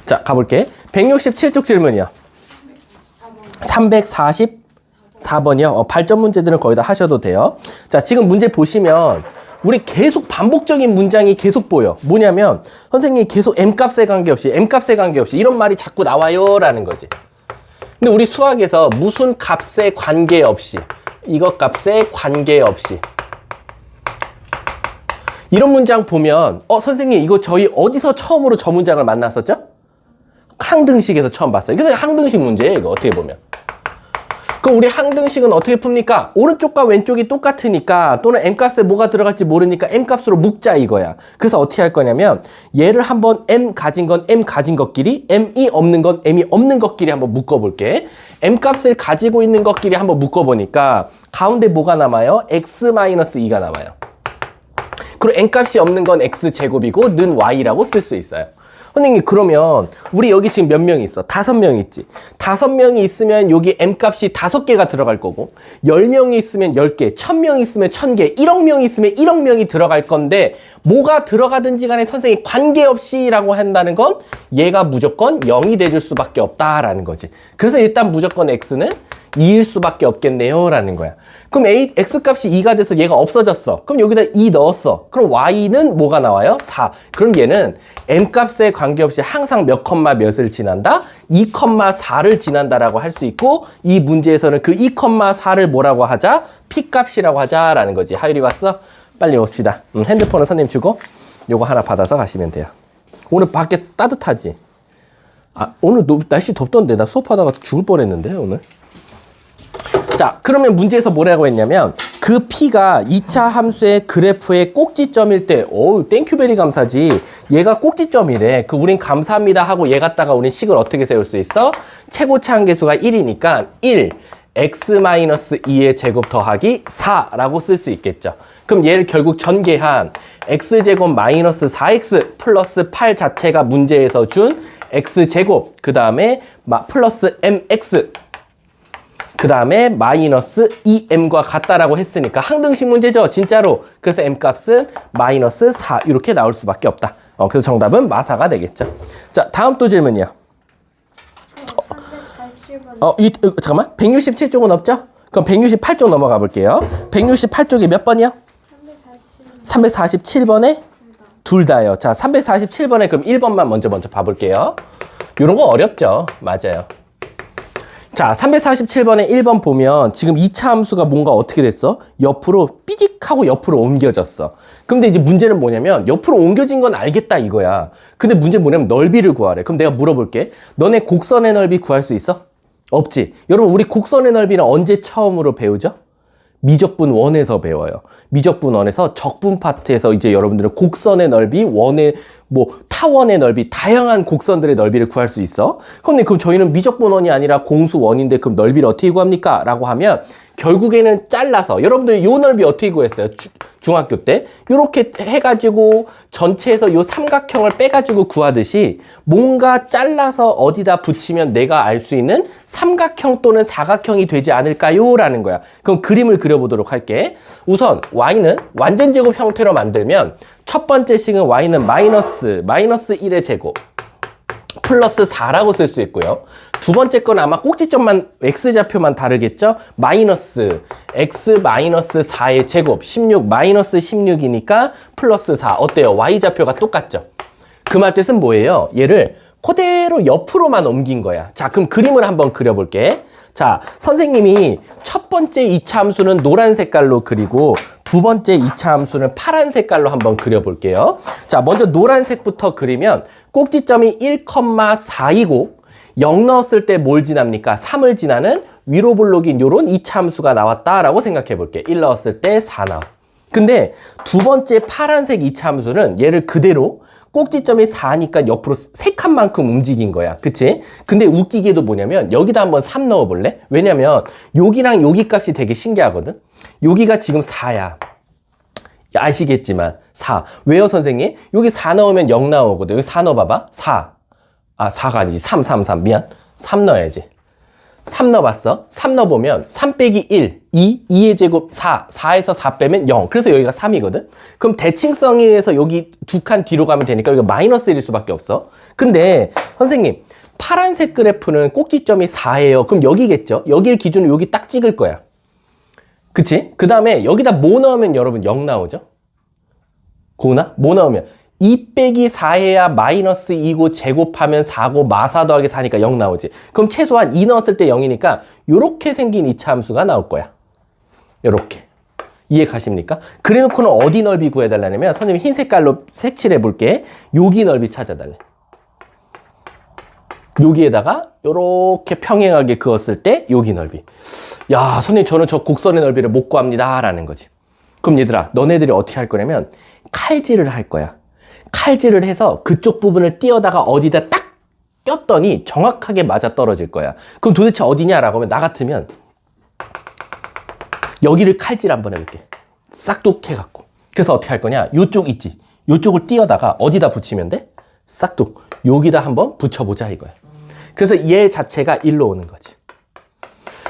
자, 가볼게. 167쪽 질문이요. 344번이요. 발전 문제들은 거의 다 하셔도 돼요. 자, 지금 문제 보시면 우리 계속 반복적인 문장이 계속 보여. 뭐냐면 선생님이 계속 M값에 관계없이 M값에 관계없이 이런 말이 자꾸 나와요 라는 거지. 근데 우리 수학에서 무슨 값에 관계없이 이것 값에 관계없이 이런 문장 보면 선생님 이거 저희 어디서 처음으로 저 문장을 만났었죠? 항등식에서 처음 봤어요. 그래서 항등식 문제예요. 이거 어떻게 보면. 그럼 우리 항등식은 어떻게 풉니까? 오른쪽과 왼쪽이 똑같으니까 또는 M값에 뭐가 들어갈지 모르니까 M값으로 묶자 이거야. 그래서 어떻게 할 거냐면 얘를 한번 M 가진 건 M 가진 것끼리 M이 없는 건 M이 없는 것끼리 한번 묶어볼게. M값을 가지고 있는 것끼리 한번 묶어보니까 가운데 뭐가 남아요? X-2가 남아요. 그리고 N값이 없는 건 X제곱이고 는 Y라고 쓸 수 있어요. 선생님 그러면 우리 여기 지금 몇 명이 있어? 5명 있지. 5명이 있으면 여기 M값이 5개가 들어갈 거고 10명이 있으면 10개, 1000명이 있으면 1000개, 1억 명이 있으면 1억 명이 들어갈 건데 뭐가 들어가든지 간에 선생님 관계없이 라고 한다는 건 얘가 무조건 0이 돼줄 수밖에 없다라는 거지. 그래서 일단 무조건 X는 2일 수밖에 없겠네요 라는 거야. 그럼 X값이 2가 돼서 얘가 없어졌어. 그럼 여기다 2 넣었어. 그럼 Y는 뭐가 나와요? 4. 그럼 얘는 M값에 관계없이 항상 몇 컴마 몇을 지난다? 2,4를 지난다라고 할 수 있고 이 문제에서는 그 2,4를 뭐라고 하자? P값이라고 하자라는 거지. 하율이 왔어? 빨리 옵시다. 핸드폰은 선생님 주고 요거 하나 받아서 가시면 돼요. 오늘 밖에 따뜻하지? 오늘 날씨 덥던데 나 수업하다가 죽을 뻔했는데 오늘. 자, 그러면 문제에서 뭐라고 했냐면 그 P가 2차 함수의 그래프의 꼭지점일 때 땡큐베리 감사지. 얘가 꼭지점이래. 우린 감사합니다 하고 얘 갖다가 우린 식을 어떻게 세울 수 있어? 최고차 한계수가 1이니까 1 x-2의 제곱 더하기 4라고 쓸 수 있겠죠. 그럼 얘를 결국 전개한 x제곱 마이너스 4x 플러스 8 자체가 문제에서 준 x제곱 그 다음에 플러스 mx 그 다음에 마이너스 2m과 같다라고 했으니까 항등식 문제죠. 진짜로. 그래서 m값은 마이너스 4 이렇게 나올 수밖에 없다. 그래서 정답은 마사가 되겠죠. 자, 다음 또 질문이요. 347번. 잠깐만. 167쪽은 없죠? 그럼 168쪽 넘어가 볼게요. 168쪽이 몇 번이요? 347번에 둘 다요. 자, 347번에 그럼 1번만 먼저 봐볼게요. 이런 거 어렵죠? 맞아요. 자, 347번에 1번 보면 지금 2차 함수가 뭔가 어떻게 됐어? 옆으로 삐직하고 옆으로 옮겨졌어. 근데 이제 문제는 뭐냐면 옆으로 옮겨진 건 알겠다 이거야. 근데 문제는 뭐냐면 넓이를 구하래. 그럼 내가 물어볼게. 너네 곡선의 넓이 구할 수 있어? 없지. 여러분 우리 곡선의 넓이는 언제 처음으로 배우죠? 미적분 1에서 배워요. 미적분 1에서 적분 파트에서 이제 여러분들은 곡선의 넓이, 타원의 넓이, 다양한 곡선들의 넓이를 구할 수 있어. 그럼 저희는 미적분 1이 아니라 공수 1인데 그럼 넓이를 어떻게 구합니까? 라고 하면 결국에는 잘라서 여러분들 요 넓이 어떻게 구했어요? 중학교 때 이렇게 해가지고 전체에서 요 삼각형을 빼가지고 구하듯이 뭔가 잘라서 어디다 붙이면 내가 알 수 있는 삼각형 또는 사각형이 되지 않을까요? 라는 거야. 그럼 그림을 그려보도록 할게. 우선 y는 완전 제곱 형태로 만들면 첫 번째 식은 y는 마이너스 1의 제곱 플러스 4라고 쓸 수 있고요. 두 번째 건 아마 꼭지점만 x좌표만 다르겠죠? 마이너스 x 마이너스 4의 제곱 16 마이너스 16이니까 플러스 4 어때요? y좌표가 똑같죠? 그 말 뜻은 뭐예요? 얘를 그대로 옆으로만 옮긴 거야. 자, 그럼 그림을 한번 그려볼게. 자, 선생님이 첫 번째 2차 함수는 노란 색깔로 그리고 두 번째 2차 함수는 파란 색깔로 한번 그려볼게요. 자, 먼저 노란색부터 그리면 꼭지점이 1,4이고 0 넣었을 때 뭘 지납니까? 3을 지나는 위로 블록인 요런 2차 함수가 나왔다라고 생각해 볼게. 1 넣었을 때 4 나와. 근데 두 번째 파란색 2차 함수는 얘를 그대로 꼭지점이 4니까 옆으로 3칸만큼 움직인 거야. 그치? 근데 웃기게도 뭐냐면 여기다 한번 3 넣어볼래? 왜냐면 여기랑 여기 값이 되게 신기하거든? 여기가 지금 4야. 아시겠지만 4. 왜요 선생님? 여기 4 넣으면 0 나오거든. 여기 4 넣어봐봐. 4. 4가 아니지. 3. 미안. 3 넣어야지. 3 넣어봤어? 3 넣어보면 3 빼기 1. 2의 제곱 4에서 4 빼면 0. 그래서 여기가 3이거든. 그럼 대칭성에 의해서 여기 두 칸 뒤로 가면 되니까 여기가 마이너스 1일 수밖에 없어. 근데 선생님, 파란색 그래프는 꼭지점이 4예요. 그럼 여기겠죠? 여기를 기준으로 여기 딱 찍을 거야. 그치? 그 다음에 여기다 뭐 넣으면 여러분 0 나오죠? 고나? 뭐 넣으면 2 빼기 4해야 마이너스 2고 제곱하면 4고 마사 더하기 4니까 0 나오지. 그럼 최소한 2 넣었을 때 0이니까 요렇게 생긴 이차함수가 나올 거야. 요렇게. 이해 가십니까? 그래놓고는 어디 넓이 구해달라냐면 선생님이 흰 색깔로 색칠해 볼게. 여기 넓이 찾아달래. 여기에다가 요렇게 평행하게 그었을 때 여기 넓이. 야, 선생님 저는 저 곡선의 넓이를 못 구합니다 라는 거지. 그럼 얘들아, 너네들이 어떻게 할 거냐면 칼질을 할 거야. 칼질을 해서 그쪽 부분을 띄어다가 어디다 딱 꼈더니 정확하게 맞아 떨어질 거야. 그럼 도대체 어디냐라고 하면 나 같으면 여기를 칼질 한번 해볼게. 싹둑 해갖고. 그래서 어떻게 할 거냐? 요쪽 있지? 요쪽을 띄어다가 어디다 붙이면 돼? 싹둑. 여기다 한번 붙여보자 이거야. 그래서 얘 자체가 일로 오는 거지.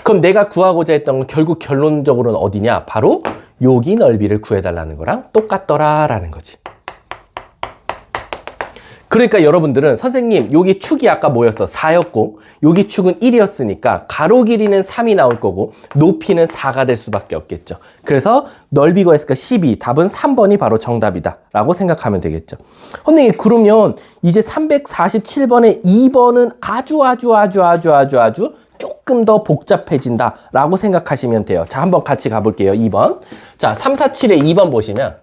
그럼 내가 구하고자 했던 건 결국 결론적으로는 어디냐? 바로 여기 넓이를 구해달라는 거랑 똑같더라라는 거지. 그러니까 여러분들은 선생님 여기 축이 아까 뭐였어? 4였고 여기 축은 1이었으니까 가로 길이는 3이 나올 거고 높이는 4가 될 수밖에 없겠죠. 그래서 넓이 구했으니까 12. 답은 3번이 바로 정답이다 라고 생각하면 되겠죠. 선생님 그러면 이제 347번에 2번은 아주 조금 더 복잡해진다 라고 생각하시면 돼요. 자, 한번 같이 가볼게요. 2번. 자, 347에 2번 보시면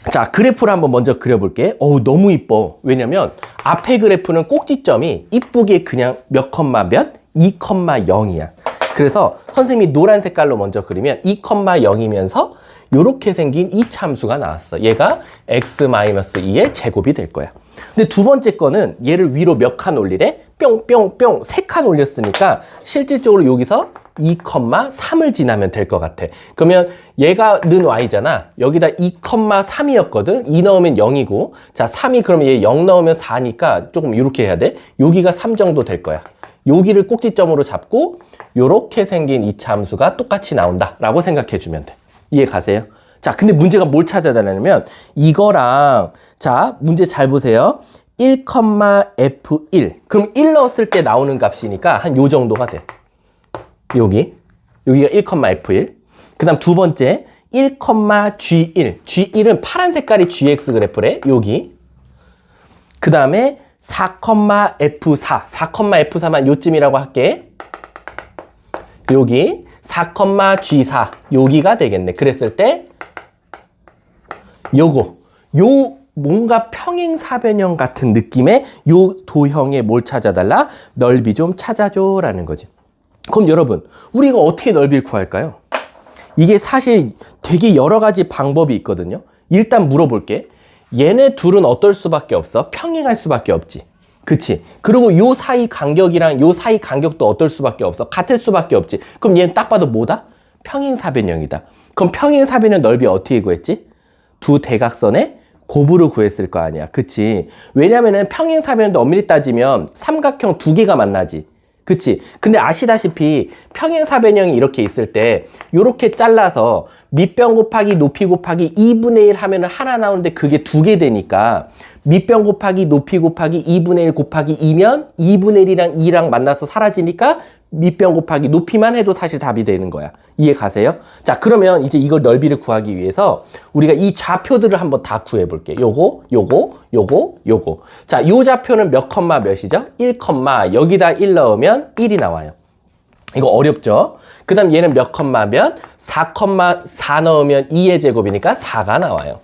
자, 그래프를 한번 먼저 그려볼게. 어우, 너무 이뻐. 왜냐면 앞에 그래프는 꼭지점이 이쁘게 그냥 몇 컴마 몇? 2,0이야. 그래서 선생님이 노란 색깔로 먼저 그리면 2,0이면서 이렇게 생긴 이 참수가 나왔어. 얘가 x-2의 제곱이 될 거야. 근데 두 번째 거는 얘를 위로 몇 칸 올리래? 뿅뿅뿅 3칸 올렸으니까 실질적으로 여기서 2,3을 지나면 될 것 같아. 그러면 얘가 는 y잖아. 여기다 2,3이었거든. 2 넣으면 0이고. 자, 3이 그러면 얘 0 넣으면 4니까 조금 이렇게 해야 돼. 여기가 3 정도 될 거야. 여기를 꼭지점으로 잡고 요렇게 생긴 이 함수가 똑같이 나온다라고 생각해 주면 돼. 이해 가세요? 자, 근데 문제가 뭘 찾아달라냐면 이거랑 자, 문제 잘 보세요. 1,f1. 그럼 1 넣었을 때 나오는 값이니까 한 요 정도가 돼. 여기가 1,f1. 그 다음 두 번째 1,g1. g1은 파란 색깔이 gx 그래프래. 여기. 그 다음에 4,f4. 4,f4만 요쯤이라고 할게. 여기 4,g4. 여기가 되겠네. 그랬을 때 요거. 요 뭔가 평행사변형 같은 느낌의 요 도형에 뭘 찾아달라? 넓이 좀 찾아줘 라는 거지. 그럼 여러분, 우리가 어떻게 넓이를 구할까요? 이게 사실 되게 여러 가지 방법이 있거든요. 일단 물어볼게. 얘네 둘은 어떨 수밖에 없어? 평행할 수밖에 없지. 그치? 그리고 요 사이 간격이랑 요 사이 간격도 어떨 수밖에 없어? 같을 수밖에 없지. 그럼 얘는 딱 봐도 뭐다? 평행사변형이다. 그럼 평행사변형 넓이 어떻게 구했지? 두 대각선의 곱으로 구했을 거 아니야. 그치? 왜냐면은 평행사변형도 엄밀히 따지면 삼각형 두 개가 만나지. 그치? 근데 아시다시피 평행사변형이 이렇게 있을 때 요렇게 잘라서 밑변 곱하기 높이 곱하기 2분의 1 하면은 하나 나오는데 그게 두 개 되니까 밑변 곱하기 높이 곱하기 2분의 1 곱하기 2면 2분의 1이랑 2랑 만나서 사라지니까 밑변 곱하기 높이만 해도 사실 답이 되는 거야. 이해 가세요? 자, 그러면 이제 이걸 넓이를 구하기 위해서 우리가 이 좌표들을 한번 다 구해 볼게. 요거. 자, 요 좌표는 몇 컴마 몇이죠? 1 컴마. 여기다 1 넣으면 1이 나와요. 이거 어렵죠? 그 다음 얘는 몇 컴마 몇? 4,4 넣으면 2의 제곱이니까 4가 나와요.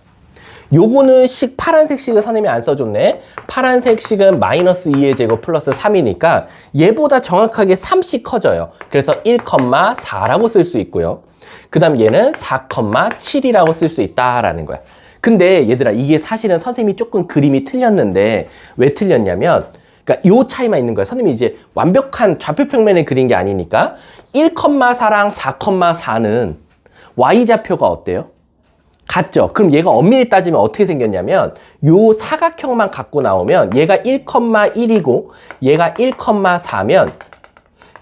요거는 파란색 식을 선생님이 안 써줬네. 파란색 식은 마이너스 2의 제곱 플러스 3이니까 얘보다 정확하게 3씩 커져요. 그래서 1,4라고 쓸 수 있고요. 그 다음 얘는 4,7이라고 쓸 수 있다라는 거야. 근데 얘들아, 이게 사실은 선생님이 조금 그림이 틀렸는데 왜 틀렸냐면 그러니까 요 차이만 있는 거야. 선생님이 이제 완벽한 좌표평면을 그린 게 아니니까 1,4랑 4,4는 y좌표가 어때요? 같죠? 그럼 얘가 엄밀히 따지면 어떻게 생겼냐면 요 사각형만 갖고 나오면 얘가 1,1이고 얘가 1,4면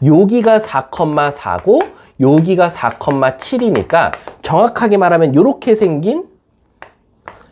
여기가 4,4고 여기가 4,7이니까 정확하게 말하면 이렇게 생긴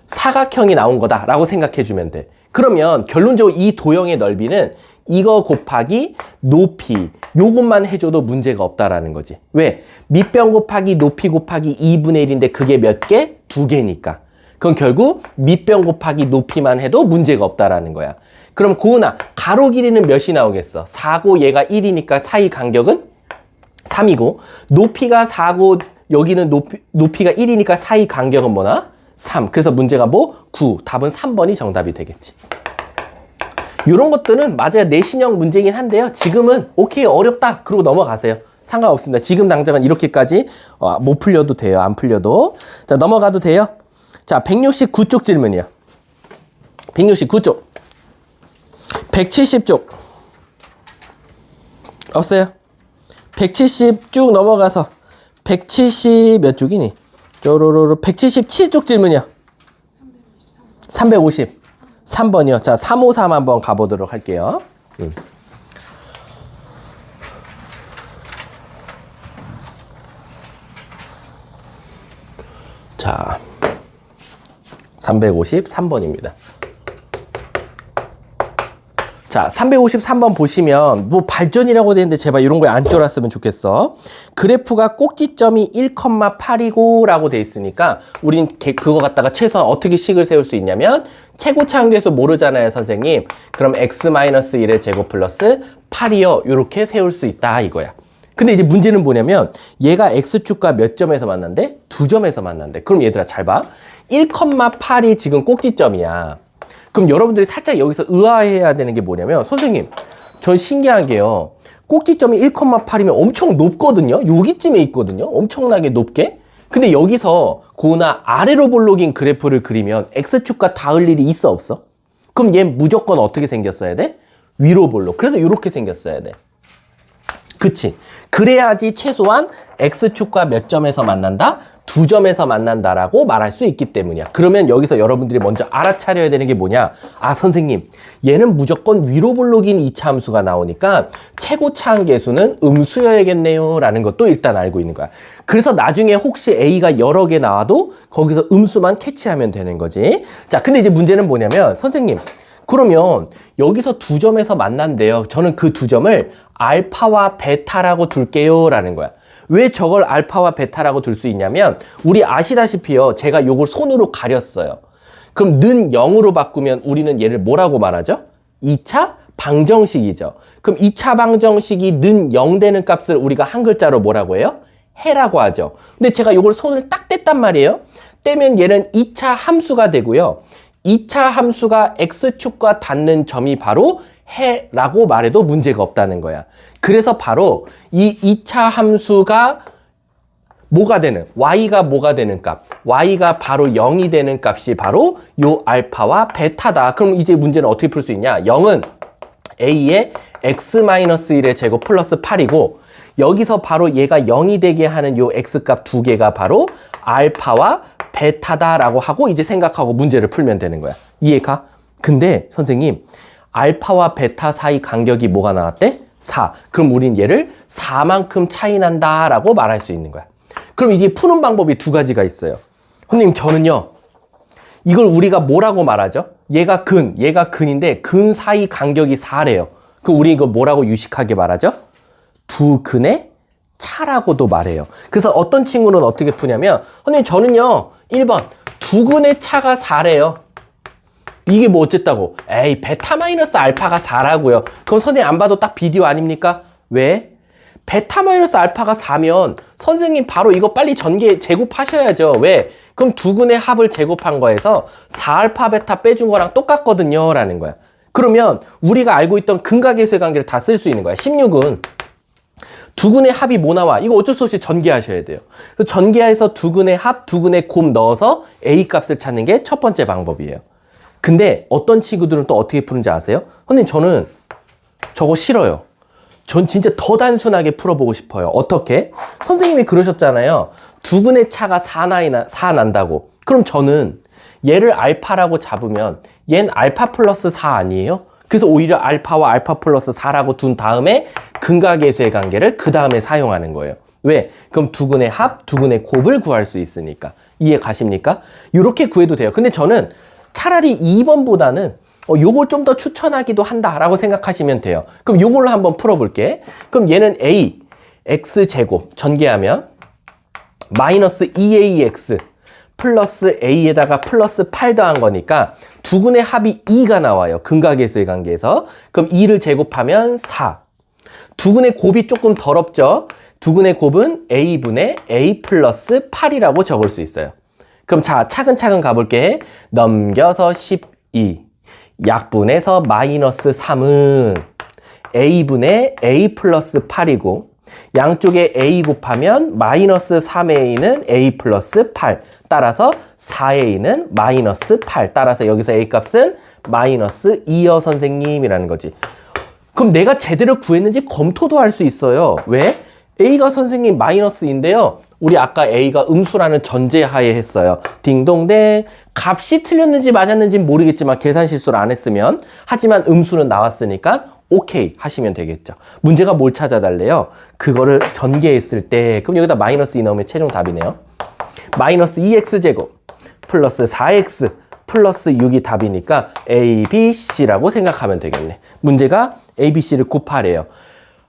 사각형이 나온 거다라고 생각해 주면 돼. 그러면 결론적으로 이 도형의 넓이는 이거 곱하기 높이 요것만 해줘도 문제가 없다라는 거지. 왜? 밑변 곱하기 높이 곱하기 2분의 1인데 그게 몇 개? 2개니까. 그럼 결국 밑변 곱하기 높이만 해도 문제가 없다라는 거야. 그럼 고은아, 가로 길이는 몇이 나오겠어? 4고 얘가 1이니까 사이 간격은 3이고 높이가 4고 여기는 높이가 1이니까 사이 간격은 뭐나? 3. 그래서 문제가 뭐? 9. 답은 3번이 정답이 되겠지. 이런 것들은 맞아요. 내신형 문제긴 한데요. 지금은 오케이 어렵다. 그러고 넘어가세요. 상관없습니다. 지금 당장은 이렇게까지 못 풀려도 돼요. 안 풀려도. 자, 넘어가도 돼요. 자, 169쪽 질문이요. 169쪽. 170쪽. 없어요? 170 쭉 넘어가서 170 몇 쪽이니? 쪼로로로 177쪽 질문이요. 353번이요. 자, 353 한번 가보도록 할게요. 자, 353번입니다. 자, 353번 보시면 뭐 발전이라고 되는데 제발 이런 거에 안 쫄았으면 좋겠어. 그래프가 꼭지점이 1,8이고 라고 돼 있으니까 우린 그거 갖다가 최소한 어떻게 식을 세울 수 있냐면 최고차 함수에서 모르잖아요, 선생님. 그럼 x-1의 제곱 플러스 8이요. 이렇게 세울 수 있다 이거야. 근데 이제 문제는 뭐냐면 얘가 x축과 몇 점에서 만난대? 2점에서 만난대. 그럼 얘들아 잘 봐. 1,8이 지금 꼭지점이야. 그럼 여러분들이 살짝 여기서 의아해야 되는 게 뭐냐면 선생님, 전 신기한 게요. 꼭지점이 1,8이면 엄청 높거든요. 여기쯤에 있거든요. 엄청나게 높게. 근데 여기서 고나 아래로 볼록인 그래프를 그리면 x축과 닿을 일이 있어 없어? 그럼 얘 무조건 어떻게 생겼어야 돼? 위로 볼록. 그래서 이렇게 생겼어야 돼. 그치? 그래야지 최소한 x축과 몇 점에서 만난다? 2점에서 만난다라고 말할 수 있기 때문이야. 그러면 여기서 여러분들이 먼저 알아차려야 되는 게 뭐냐? 아, 선생님, 얘는 무조건 위로 볼록인 이차 함수가 나오니까 최고차 함계수는 음수여야겠네요 라는 것도 일단 알고 있는 거야. 그래서 나중에 혹시 a가 여러 개 나와도 거기서 음수만 캐치하면 되는 거지. 자, 근데 이제 문제는 뭐냐면 선생님, 그러면 여기서 2점에서 만난대요. 저는 그 2점을 알파와 베타라고 둘게요 라는 거야. 왜 저걸 알파와 베타라고 둘 수 있냐면 우리 아시다시피요. 제가 요걸 손으로 가렸어요. 그럼 는 0으로 바꾸면 우리는 얘를 뭐라고 말하죠? 2차 방정식이죠. 그럼 2차 방정식이 는 0 되는 값을 우리가 한 글자로 뭐라고 해요? 해라고 하죠. 근데 제가 요걸 손을 딱 뗐단 말이에요. 떼면 얘는 2차 함수가 되고요. 2차 함수가 x축과 닿는 점이 바로 해라고 말해도 문제가 없다는 거야. 그래서 바로 이 2차 함수가 뭐가 되는, y가 뭐가 되는 값, y가 바로 0이 되는 값이 바로 요 알파와 베타다. 그럼 이제 문제는 어떻게 풀 수 있냐? 0은 a의 x-1의 제곱 플러스 8이고 여기서 바로 얘가 0이 되게 하는 요 x값 두 개가 바로 알파와 베타다라고 하고 이제 생각하고 문제를 풀면 되는 거야. 이해가? 근데 선생님, 알파와 베타 사이 간격이 뭐가 나왔대? 4. 그럼 우린 얘를 4만큼 차이 난다라고 말할 수 있는 거야. 그럼 이제 푸는 방법이 두 가지가 있어요. 선생님, 저는요, 이걸 우리가 뭐라고 말하죠? 얘가 근인데 근 사이 간격이 4래요. 그럼 우리 이거 뭐라고 유식하게 말하죠? 두 근의 차라고도 말해요. 그래서 어떤 친구는 어떻게 푸냐면 선생님, 저는요 1번 두 근의 차가 4래요. 이게 뭐 어쨌다고? 에이, 베타 마이너스 알파가 4라고요. 그럼 선생님 안 봐도 딱 비디오 아닙니까? 왜? 베타 마이너스 알파가 4면 선생님 바로 이거 빨리 전개 제곱하셔야죠. 왜? 그럼 두 근의 합을 제곱한 거에서 4알파 베타 빼준 거랑 똑같거든요 라는 거야. 그러면 우리가 알고 있던 근각계수의 관계를 다 쓸 수 있는 거야. 16은 두 근의 합이 뭐 나와? 이거 어쩔 수 없이 전개하셔야 돼요. 그래서 전개해서 두 근의 합, 두 근의 곱 넣어서 A 값을 찾는 게 첫 번째 방법이에요. 근데 어떤 친구들은 또 어떻게 푸는지 아세요? 선생님, 저는 저거 싫어요. 전 진짜 더 단순하게 풀어보고 싶어요. 어떻게? 선생님이 그러셨잖아요. 두 근의 차가 4 난다고. 그럼 저는 얘를 알파라고 잡으면 얘는 알파 플러스 4 아니에요? 그래서 오히려 알파와 알파 플러스 4라고 둔 다음에 근각계수의 관계를 그 다음에 사용하는 거예요. 왜? 그럼 두근의 합, 두근의 곱을 구할 수 있으니까. 이해 가십니까? 이렇게 구해도 돼요. 근데 저는 차라리 2번보다는 요걸 좀 더 추천하기도 한다라고 생각하시면 돼요. 그럼 요걸로 한번 풀어볼게. 그럼 얘는 a, x제곱 전개하면 마이너스 2ax 플러스 a에다가 플러스 8 더한 거니까 두근의 합이 2가 나와요. 근각계수의 관계에서. 그럼 2를 제곱하면 4. 두근의 곱이 조금 더럽죠? 두근의 곱은 a분의 a 플러스 8이라고 적을 수 있어요. 그럼 자, 차근차근 가볼게. 넘겨서 12. 약분해서 마이너스 3은 a분의 a 플러스 8이고 양쪽에 a 곱하면 마이너스 3a는 a 플러스 8. 따라서 4a는 마이너스 8. 따라서 여기서 a 값은 마이너스 2여 선생님이라는 거지. 그럼 내가 제대로 구했는지 검토도 할 수 있어요. 왜? a가 선생님 마이너스인데요. 우리 아까 a가 음수라는 전제하에 했어요. 딩동댕. 값이 틀렸는지 맞았는지 모르겠지만 계산 실수를 안 했으면. 하지만 음수는 나왔으니까 오케이 하시면 되겠죠. 문제가 뭘 찾아달래요? 그거를 전개했을 때 그럼 여기다 마이너스 2 넣으면 최종 답이네요. 마이너스 2x제곱 플러스 4x 플러스 6이 답이니까 a, b, c라고 생각하면 되겠네. 문제가 a, b, c를 곱하래요.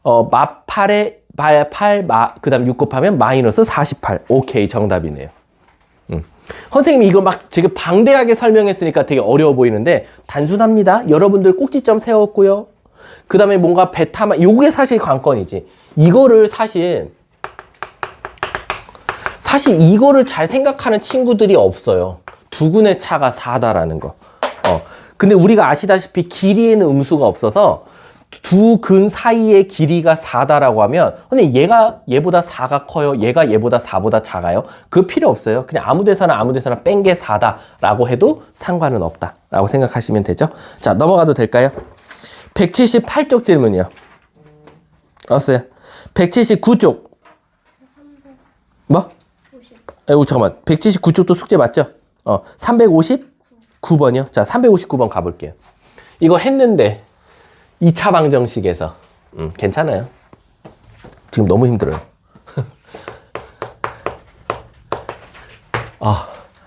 마 8에 8, 그 다음 6 곱하면 마이너스 48. 오케이, 정답이네요. 선생님이 이거 막 되게 방대하게 설명했으니까 되게 어려워 보이는데 단순합니다. 여러분들 꼭지점 세웠고요. 그 다음에 뭔가 베타만, 요게 사실 관건이지. 이거를 사실 이거를 잘 생각하는 친구들이 없어요. 두근의 차가 4다라는 거. 근데 우리가 아시다시피 길이에는 음수가 없어서 두 근 사이의 길이가 4다라고 하면 근데 얘가 얘보다 4가 커요? 얘가 얘보다 4보다 작아요? 그 필요 없어요. 그냥 아무 데서나 뺀 게 4다라고 해도 상관은 없다라고 생각하시면 되죠. 자, 넘어가도 될까요? 178쪽 질문이요. 없어요. 179쪽. 뭐? 잠깐만. 179쪽도 숙제 맞죠? 359번이요. 자, 359번 가볼게요. 이거 했는데 2차 방정식에서 괜찮아요. 지금 너무 힘들어요.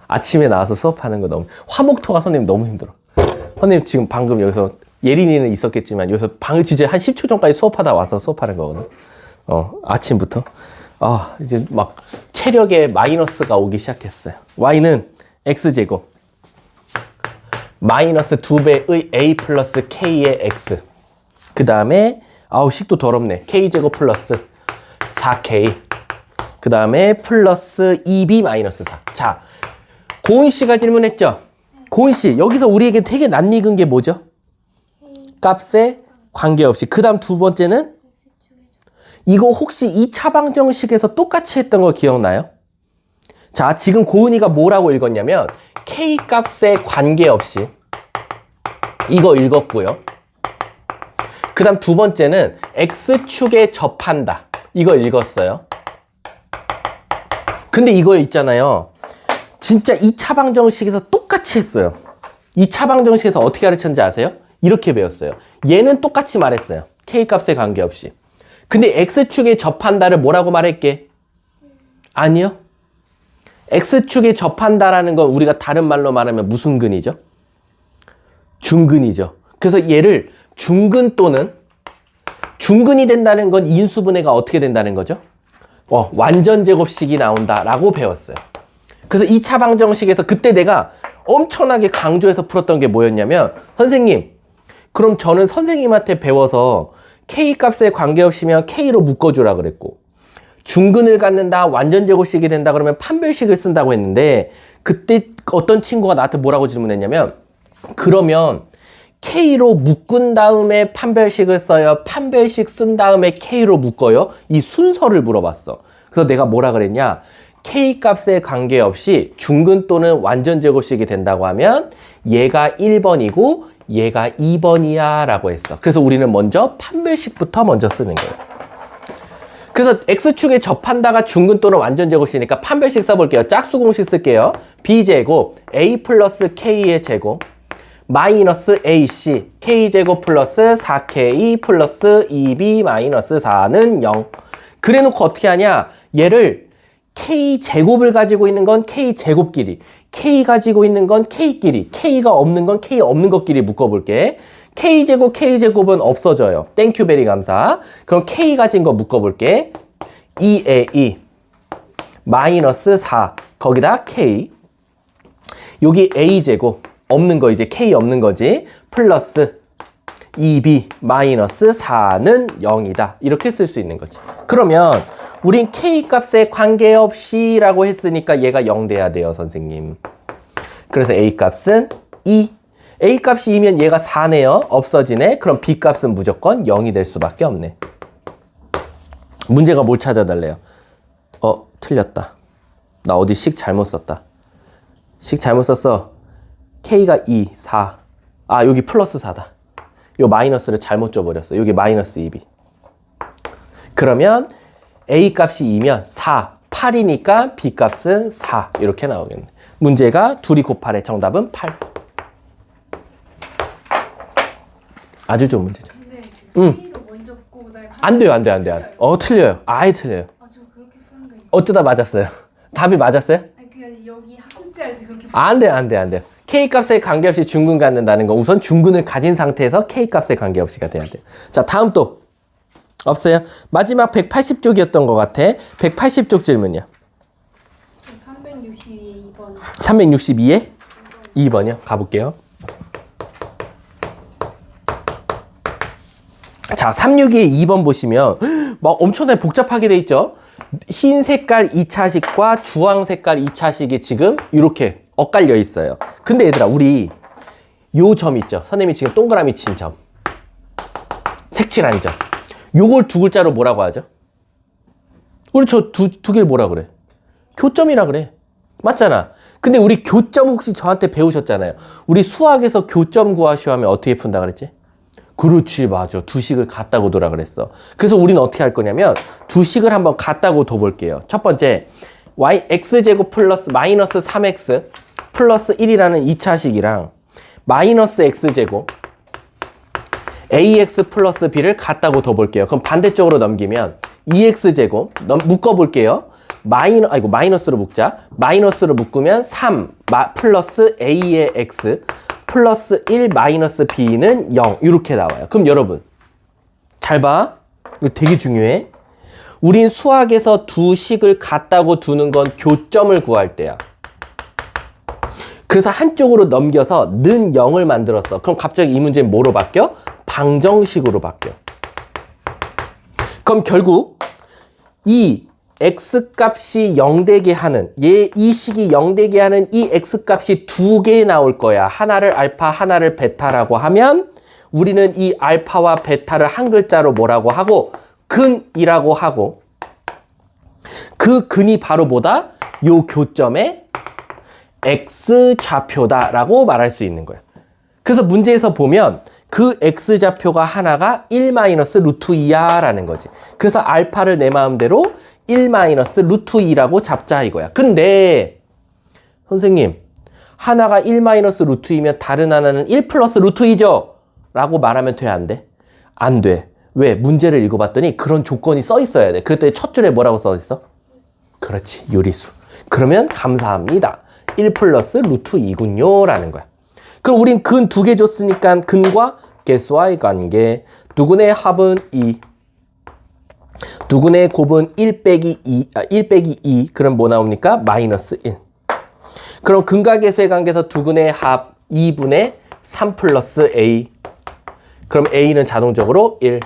아침에 나와서 수업하는 거 너무 화목토가 선생님 너무 힘들어. 선생님 지금 방금 여기서 예린이는 있었겠지만 여기서 진짜 한 10초 전까지 수업하다 와서 수업하는 거거든. 아침부터. 이제 막 체력에 마이너스가 오기 시작했어요. y는 x제곱 마이너스 2배의 a 플러스 k의 x. 그 다음에 식도 더럽네. k제곱 플러스 4k. 그 다음에 플러스 2b 마이너스 4. 자, 고은 씨가 질문했죠? 고은 씨, 여기서 우리에게 되게 낯익은 게 뭐죠? 값에 관계없이. 그 다음 두 번째는 이거 혹시 2차 방정식에서 똑같이 했던 거 기억나요? 자, 지금 고은이가 뭐라고 읽었냐면 k 값에 관계없이 이거 읽었고요. 그 다음 두 번째는 x축에 접한다. 이거 읽었어요. 근데 이거 있잖아요. 진짜 2차 방정식에서 똑같이 했어요. 2차 방정식에서 어떻게 가르쳤는지 아세요? 이렇게 배웠어요. 얘는 똑같이 말했어요. K값에 관계없이. 근데 X축에 접한다를 뭐라고 말할게? 아니요. X축에 접한다라는 건 우리가 다른 말로 말하면 무슨 근이죠? 중근이죠. 그래서 얘를 중근 또는 중근이 된다는 건 인수분해가 어떻게 된다는 거죠? 완전 제곱식이 나온다라고 배웠어요. 그래서 2차 방정식에서 그때 내가 엄청나게 강조해서 풀었던 게 뭐였냐면 선생님, 그럼 저는 선생님한테 배워서 K값에 관계없이면 K로 묶어주라 그랬고 중근을 갖는다, 완전 제곱식이 된다 그러면 판별식을 쓴다고 했는데 그때 어떤 친구가 나한테 뭐라고 질문했냐면 그러면 K로 묶은 다음에 판별식을 써요? 판별식 쓴 다음에 K로 묶어요? 이 순서를 물어봤어. 그래서 내가 뭐라 그랬냐? K값에 관계없이 중근 또는 완전 제곱식이 된다고 하면 얘가 1번이고 얘가 2번이야 라고 했어. 그래서 우리는 먼저 판별식부터 먼저 쓰는 거예요. 그래서 X축에 접한다가 중근 또는 완전 제곱식이니까 판별식 써볼게요. 짝수 공식 쓸게요. B제곱 A 플러스 K의 제곱 마이너스 AC K제곱 플러스 4K 플러스 2B 마이너스 4는 0. 그래 놓고 어떻게 하냐? 얘를 K제곱을 가지고 있는 건 K제곱끼리, K 가지고 있는 건 K끼리, K가 없는 건 K 없는 것끼리 묶어볼게. K제곱, K제곱은 없어져요. 땡큐 베리 감사. 그럼 K 가진 거 묶어볼게. 2A 마이너스 4 거기다 K, 여기 A제곱 없는 거 이제 K 없는 거지, 플러스 2B 마이너스 4는 0이다. 이렇게 쓸 수 있는 거지. 그러면 우린 K 값에 관계없이 라고 했으니까 얘가 0 돼야 돼요, 선생님. 그래서 A 값은 2. A 값이 2면 얘가 4네요. 없어지네. 그럼 B 값은 무조건 0이 될 수밖에 없네. 문제가 뭘 찾아달래요? 틀렸다. 나 어디 식 잘못 썼다. 식 잘못 썼어. K가 2, 4. 아, 여기 플러스 4다. 요 마이너스를 잘못 줘버렸어. 여기 마이너스 2B. 그러면 A 값이 2면 4, 8이니까 B 값은 4. 이렇게 나오겠네. 문제가 2이 곱하래. 정답은 8. 아주 좋은 문제죠. 근데 K로 먼저 붙고 그다음에 안 돼요, 안 돼요, 안 돼요. 틀려요. 아예 틀려요. 저 그렇게 푸는 거. 어쩌다 맞았어요. 답이 맞았어요? 아니 그냥 여기 학습지할 때 그렇게. 안 돼요, 안 돼요, 안 돼요. K 값에 관계없이 중근 갖는다는 거 우선 중근을 가진 상태에서 K 값에 관계없이가 돼야 돼요. 자, 다음 또 없어요? 마지막 180쪽이었던 것 같아. 180쪽 질문이요. 362에 2번. 362에 2번이요. 가볼게요. 자, 362에 2번 보시면 막 엄청나게 복잡하게 돼 있죠. 흰 색깔 2차식과 주황 색깔 2차식이 지금 이렇게 엇갈려 있어요. 근데 얘들아, 우리 요 점 있죠. 선생님이 지금 동그라미 친 점, 색칠한 점, 요걸 두 글자로 뭐라고 하죠? 우리 저 두 개를 뭐라 그래? 교점이라 그래. 맞잖아. 근데 우리 교점 혹시 저한테 배우셨잖아요. 우리 수학에서 교점 구하시오 하면 어떻게 푼다 그랬지? 그렇지, 맞아. 두 식을 같다고 둬라 그랬어. 그래서 우리는 어떻게 할 거냐면 두 식을 한번 같다고 둬볼게요. 첫 번째, x제곱 플러스 마이너스 3x 플러스 1이라는 2차식이랑 마이너스 x제곱 ax 플러스 b를 같다고 둬볼게요. 그럼 반대쪽으로 넘기면 2x제곱 묶어볼게요. 마이너스로 묶자. 마이너스로 묶으면 3 플러스 a의 x 플러스 1 마이너스 b는 0 이렇게 나와요. 그럼 여러분 잘 봐. 이거 되게 중요해. 우린 수학에서 두 식을 같다고 두는 건 교점을 구할 때야. 그래서 한쪽으로 넘겨서 는 0을 만들었어. 그럼 갑자기 이 문제는 뭐로 바뀌어? 방정식으로 바뀌어. 그럼 결국 이 x값이 0 되게 하는 이 식이 0 되게 하는 이 x값이 두 개 나올 거야. 하나를 알파, 하나를 베타라고 하면 우리는 이 알파와 베타를 한 글자로 뭐라고 하고 근이라고 하고, 그 근이 바로 뭐다? 요 교점의 x좌표다라고 말할 수 있는 거야. 그래서 문제에서 보면 그 x좌표가 하나가 1-루트2야 라는 거지. 그래서 알파를 내 마음대로 1-루트2라고 잡자 이거야. 근데 선생님, 하나가 1-루트2면 다른 하나는 1+루트2죠? 라고 말하면 돼, 안 돼? 안 돼. 왜? 문제를 읽어봤더니 그런 조건이 써 있어야 돼. 그랬더니 첫 줄에 뭐라고 써 있어? 그렇지, 유리수. 그러면 감사합니다. 1+루트2군요 라는 거야. 그럼 우린 근 두 개 줬으니까 근과 개수와의 관계. 두근의 합은 2. 두근의 곱은 1 빼기 2. 그럼 뭐 나옵니까? 마이너스 1. 그럼 근과 개수의 관계에서 두근의 합 2분의 3 플러스 a. 그럼 a는 자동적으로 1.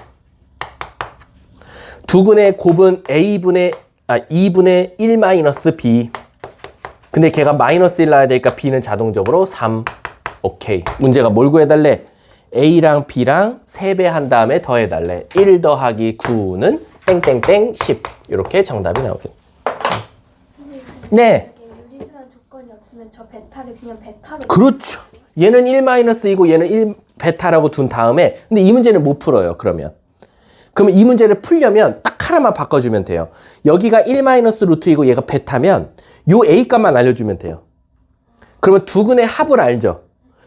두근의 곱은 2분의 1 마이너스 b. 근데 걔가 마이너스 1 나야 되니까 b는 자동적으로 3. 오케이. 문제가 뭘 구해달래? a랑 b랑 3배 한 다음에 더해달래. 1 더하기 9는 땡땡땡 10. 이렇게 정답이 나오겠네. 네. 유리수란 조건이 없으면 저 베타를 그냥 베타로. 그렇죠. 얘는 1-2고 얘는 1 베타라고 둔 다음에, 근데 이 문제는 못 풀어요. 그러면 이 문제를 풀려면 딱 하나만 바꿔주면 돼요. 여기가 1-루트이고 얘가 베타면 요 a 값만 알려주면 돼요. 그러면 두 근의 합을 알죠.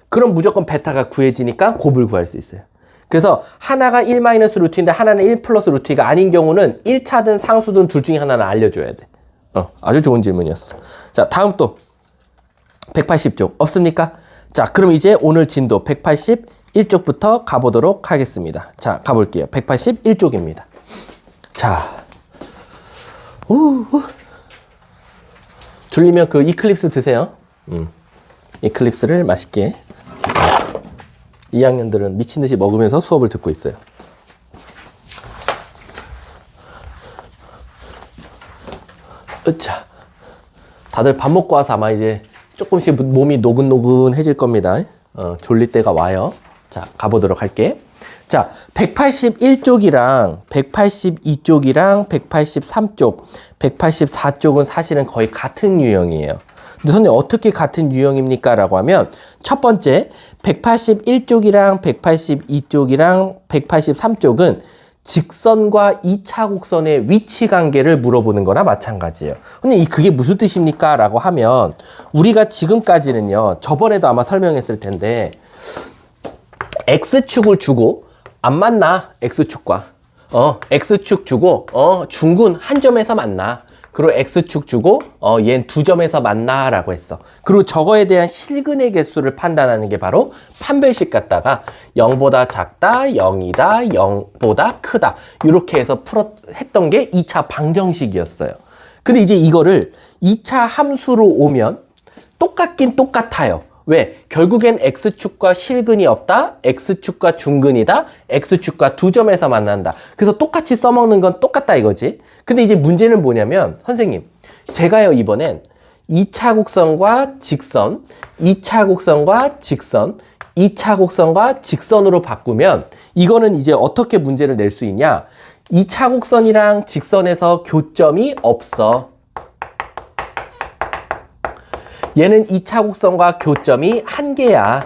그럼 무조건 베타가 구해지니까 곱을 구할 수 있어요. 그래서 하나가 1 마이너스 루트인데 하나는 1 플러스 루트가 아닌 경우는 1차든 상수든 둘 중에 하나는 알려줘야 돼. 아주 좋은 질문이었어. 자, 다음 또 180쪽 없습니까? 자, 그럼 이제 오늘 진도 181쪽부터 가보도록 하겠습니다. 자, 가볼게요. 181쪽입니다. 자, 졸리면 그 이클립스 드세요. 이클립스를 맛있게. 2학년들은 미친 듯이 먹으면서 수업을 듣고 있어요. 으차. 다들 밥 먹고 와서 아마 이제 조금씩 몸이 노근노근해질 겁니다. 졸릴 때가 와요. 자, 가보도록 할게. 자, 181쪽이랑 182쪽이랑 183쪽, 184쪽은 사실은 거의 같은 유형이에요. 근데 선생님 어떻게 같은 유형입니까? 라고 하면 첫 번째 181쪽이랑 182쪽이랑 183쪽은 직선과 2차 곡선의 위치 관계를 물어보는 거나 마찬가지예요. 근데 그게 무슨 뜻입니까? 라고 하면 우리가 지금까지는요, 저번에도 아마 설명했을 텐데 X축을 주고 안 만나. X축과 X축 주고 중근 한 점에서 만나. 그리고 X축 주고 얘는 두 점에서 만나 라고 했어. 그리고 저거에 대한 실근의 개수를 판단하는 게 바로 판별식 갖다가 0보다 작다, 0이다, 0보다 크다 이렇게 해서 했던 게 2차 방정식이었어요. 근데 이제 이거를 2차 함수로 오면 똑같긴 똑같아요. 왜? 결국엔 X축과 실근이 없다, X축과 중근이다, X축과 두 점에서 만난다. 그래서 똑같이 써먹는 건 똑같다 이거지. 근데 이제 문제는 뭐냐면 선생님, 제가요 이번엔 2차 곡선과 직선, 2차 곡선과 직선, 2차 곡선과 직선으로 바꾸면 이거는 이제 어떻게 문제를 낼 수 있냐? 2차 곡선이랑 직선에서 교점이 없어. 얘는 2차 곡선과 교점이 1개야.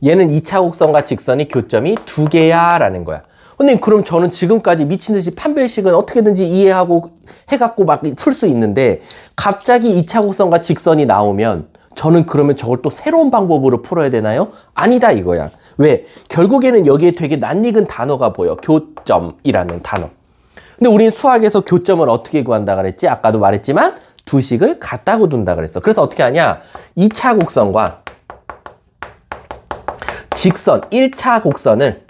얘는 2차 곡선과 직선이 교점이 2개야 라는 거야. 선생님, 그럼 저는 지금까지 미친 듯이 판별식은 어떻게든지 이해하고 해갖고 막 풀 수 있는데 갑자기 2차 곡선과 직선이 나오면 저는 그러면 저걸 또 새로운 방법으로 풀어야 되나요? 아니다 이거야. 왜? 결국에는 여기에 되게 낯익은 단어가 보여. 교점이라는 단어. 근데 우린 수학에서 교점을 어떻게 구한다 그랬지? 아까도 말했지만 두 식을 갖다고 둔다 그랬어. 그래서 어떻게 하냐? 2차 곡선과 직선, 1차 곡선을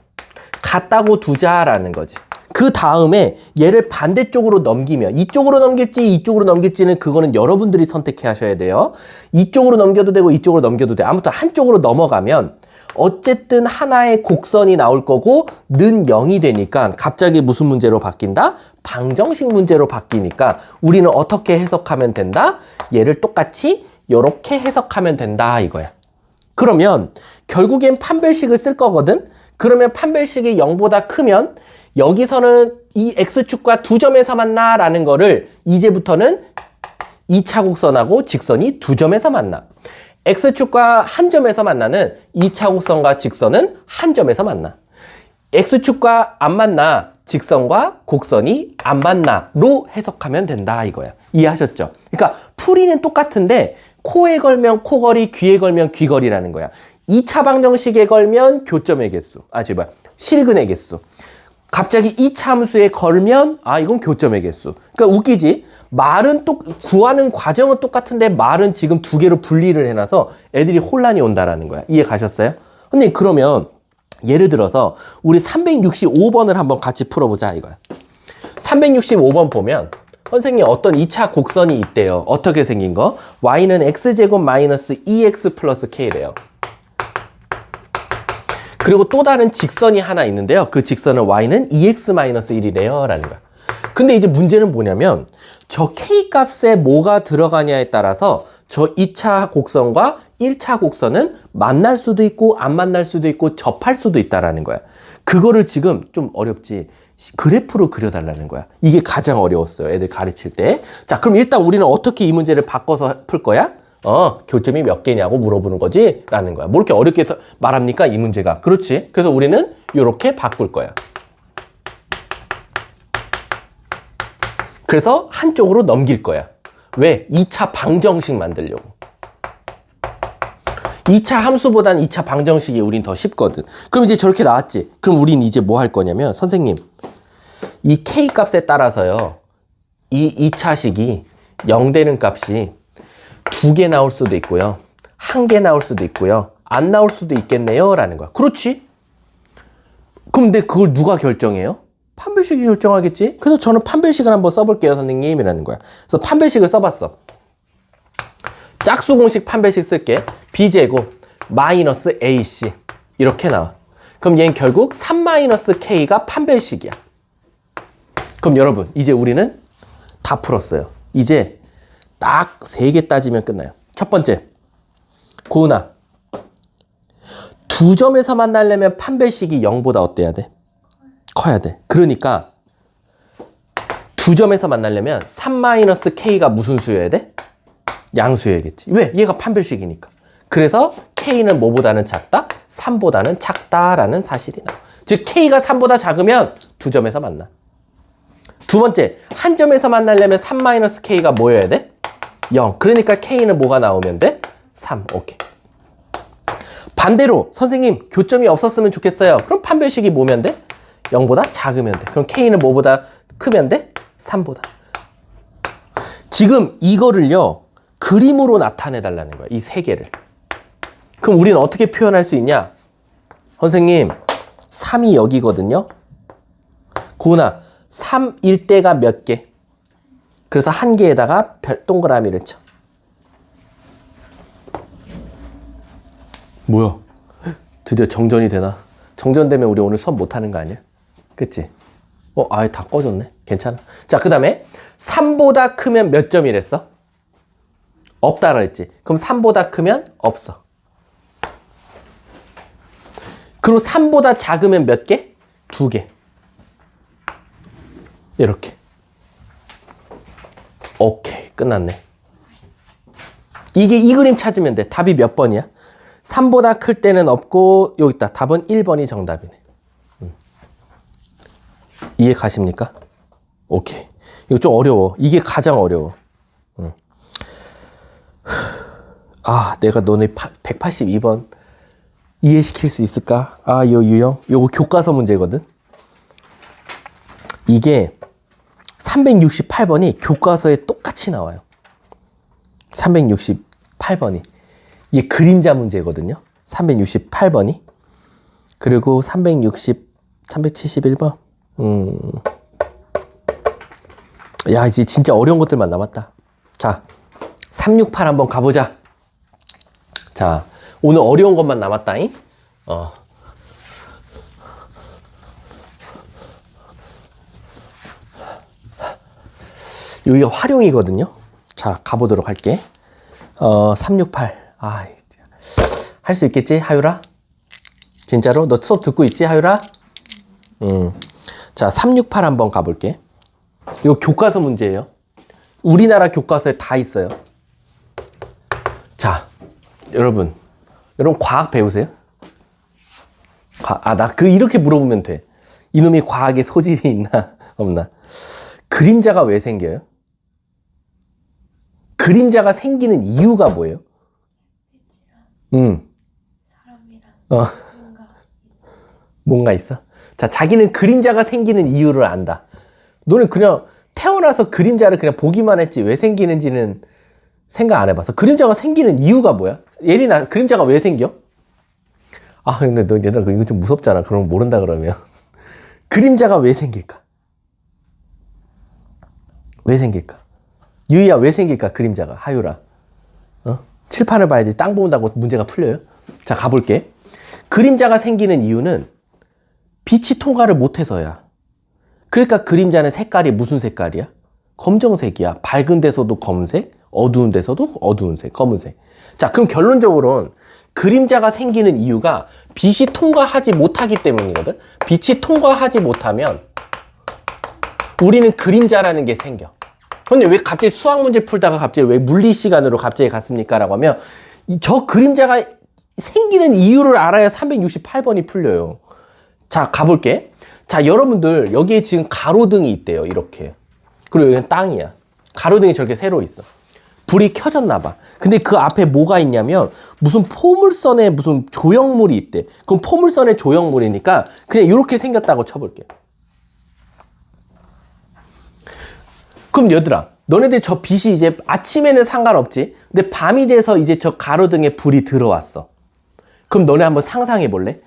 갖다고 두자라는 거지. 그 다음에 얘를 반대쪽으로 넘기면 이쪽으로 넘길지 이쪽으로 넘길지는 그거는 여러분들이 선택해 하셔야 돼요. 이쪽으로 넘겨도 되고 이쪽으로 넘겨도 돼. 아무튼 한쪽으로 넘어가면 어쨌든 하나의 곡선이 나올 거고 는 0이 되니까 갑자기 무슨 문제로 바뀐다? 방정식 문제로 바뀌니까 우리는 어떻게 해석하면 된다? 얘를 똑같이 이렇게 해석하면 된다 이거야. 그러면 결국엔 판별식을 쓸 거거든? 그러면 판별식이 0보다 크면 여기서는 이 X축과 두 점에서 만나 라는 거를 이제부터는 2차 곡선하고 직선이 두 점에서 만나. X축과 한 점에서 만나는 2차 곡선과 직선은 한 점에서 만나. X축과 안 만나, 직선과 곡선이 안 만나로 해석하면 된다 이거야. 이해하셨죠? 그러니까 풀이는 똑같은데 코에 걸면 코걸이, 귀에 걸면 귀걸이라는 거야. 2차 방정식에 걸면 교점의 개수, 실근의 개수. 갑자기 2차 함수에 걸면 이건 교점의 개수. 그러니까 웃기지? 말은 구하는 과정은 똑같은데 말은 지금 두 개로 분리를 해놔서 애들이 혼란이 온다라는 거야. 이해 가셨어요? 근데 그러면 예를 들어서 우리 365번을 한번 같이 풀어보자 이거야. 365번 보면 선생님 어떤 2차 곡선이 있대요. 어떻게 생긴 거? y는 x제곱 마이너스 2x 플러스 k래요. 그리고 또 다른 직선이 하나 있는데요. 그 직선은 y는 2x-1이래요 라는 거야. 근데 이제 문제는 뭐냐면 저 k 값에 뭐가 들어가냐에 따라서 저 2차 곡선과 1차 곡선은 만날 수도 있고 안 만날 수도 있고 접할 수도 있다라는 거야. 그거를 지금 좀 어렵지. 그래프로 그려달라는 거야. 이게 가장 어려웠어요. 애들 가르칠 때. 자, 그럼 일단 우리는 어떻게 이 문제를 바꿔서 풀 거야? 교점이 몇 개냐고 물어보는 거지? 라는 거야. 뭐 이렇게 어렵게 말합니까? 이 문제가. 그렇지. 그래서 우리는 이렇게 바꿀 거야. 그래서 한쪽으로 넘길 거야. 왜? 2차 방정식 만들려고. 2차 함수보다는 2차 방정식이 우린 더 쉽거든. 그럼 이제 저렇게 나왔지. 그럼 우린 이제 뭐 할 거냐면 선생님 이 k 값에 따라서요. 이 2차식이 0 되는 값이 2개 나올 수도 있고요. 1개 나올 수도 있고요. 안 나올 수도 있겠네요. 라는 거야. 그렇지? 그럼 근데 그걸 누가 결정해요? 판별식이 결정하겠지? 그래서 저는 판별식을 한번 써볼게요, 선생님. 이라는 거야. 그래서 판별식을 써봤어. 짝수 공식 판별식 쓸게. b제곱 마이너스 ac 이렇게 나와. 그럼 얘는 결국 3-k가 판별식이야. 그럼 여러분 이제 우리는 다 풀었어요. 이제 딱 3개 따지면 끝나요. 첫 번째, 고은아 2점에서 만나려면 판별식이 0보다 어때야 돼? 커야 돼. 그러니까 2점에서 만나려면 3-k가 무슨 수여야 돼? 양수여야겠지. 왜? 얘가 판별식이니까. 그래서 k는 뭐보다는 작다? 3보다는 작다라는 사실이 나와. 즉 k가 3보다 작으면 2점에서 만나. 두 번째, 한 점에서 만나려면 3-k가 뭐여야 돼? 0. 그러니까 k는 뭐가 나오면 돼? 3. 오케이. 반대로 선생님 교점이 없었으면 좋겠어요. 그럼 판별식이 뭐면 돼? 0보다 작으면 돼. 그럼 k는 뭐보다 크면 돼? 3보다. 지금 이거를요. 그림으로 나타내 달라는 거야. 이 세 개를. 그럼 우리는 어떻게 표현할 수 있냐? 선생님 3이 여기거든요. 고은아 3일 때가 몇 개? 그래서 한 개에다가 동그라미를 쳐. 뭐야? 드디어 정전이 되나? 정전되면 우리 오늘 수업 못하는 거 아니야? 그치? 아예 다 꺼졌네. 괜찮아. 자, 그 다음에 3보다 크면 몇 점이랬어? 없다 그랬지. 그럼 3보다 크면 없어. 그리고 3보다 작으면 몇 개? 2개. 이렇게. 오케이. 끝났네. 이 그림 찾으면 돼. 답이 몇 번이야? 3보다 클 때는 없고 여기 있다. 답은 1번이 정답이네. 이해 가십니까? 오케이. 이거 좀 어려워. 이게 가장 어려워. 내가 너네 182번 이해시킬 수 있을까? 요 유형. 요거 교과서 문제거든. 이게 368번이 교과서에 똑같이 나와요. 368번이. 이게 그림자 문제거든요. 368번이. 그리고 371번. 야, 이제 진짜 어려운 것들만 남았다. 자, 368 한번 가보자. 자, 오늘 어려운 것만 남았다잉. 여기가 활용이거든요. 자, 가보도록 할게. 368. 할 수 있겠지, 하유라? 진짜로? 너 수업 듣고 있지, 하유라? 자, 368 한번 가볼게. 이거 교과서 문제예요. 우리나라 교과서에 다 있어요. 자, 여러분 과학 배우세요? 이렇게 물어보면 돼. 이놈이 과학에 소질이 있나 없나? 그림자가 왜 생겨요? 그림자가 생기는 이유가 뭐예요? 사람이랑 뭔가 있어? 자, 자기는 그림자가 생기는 이유를 안다. 너는 그냥 태어나서 그림자를 그냥 보기만 했지 왜 생기는지는 생각 안 해봤어. 그림자가 생기는 이유가 뭐야? 예린아, 그림자가 왜 생겨? 근데 너 얘들아 이거 좀 무섭잖아. 그럼 모른다 그러면. 그림자가 왜 생길까? 왜 생길까? 유이야, 왜 생길까? 그림자가. 하유라. 칠판을 봐야지 땅 본다고 문제가 풀려요? 자, 가볼게. 그림자가 생기는 이유는 빛이 통과를 못해서야. 그러니까 그림자는 색깔이 무슨 색깔이야? 검정색이야. 밝은 데서도 검색, 어두운 데서도 어두운 색, 검은색. 자, 그럼 결론적으로는 그림자가 생기는 이유가 빛이 통과하지 못하기 때문이거든. 빛이 통과하지 못하면 우리는 그림자라는 게 생겨. 근데 왜 갑자기 수학 문제 풀다가 갑자기 왜 물리 시간으로 갑자기 갔습니까? 라고 하면 저 그림자가 생기는 이유를 알아야 368번이 풀려요. 자, 가볼게. 자, 여러분들 여기에 지금 가로등이 있대요. 이렇게. 그리고 여기는 땅이야. 가로등이 저렇게 세로 있어. 불이 켜졌나 봐. 근데 그 앞에 뭐가 있냐면 무슨 포물선에 무슨 조형물이 있대. 그럼 포물선에 조형물이니까 그냥 이렇게 생겼다고 쳐볼게요. 그럼 얘들아, 너네들 저 빛이 이제 아침에는 상관없지. 근데 밤이 돼서 이제 저 가로등에 불이 들어왔어. 그럼 너네 한번 상상해 볼래?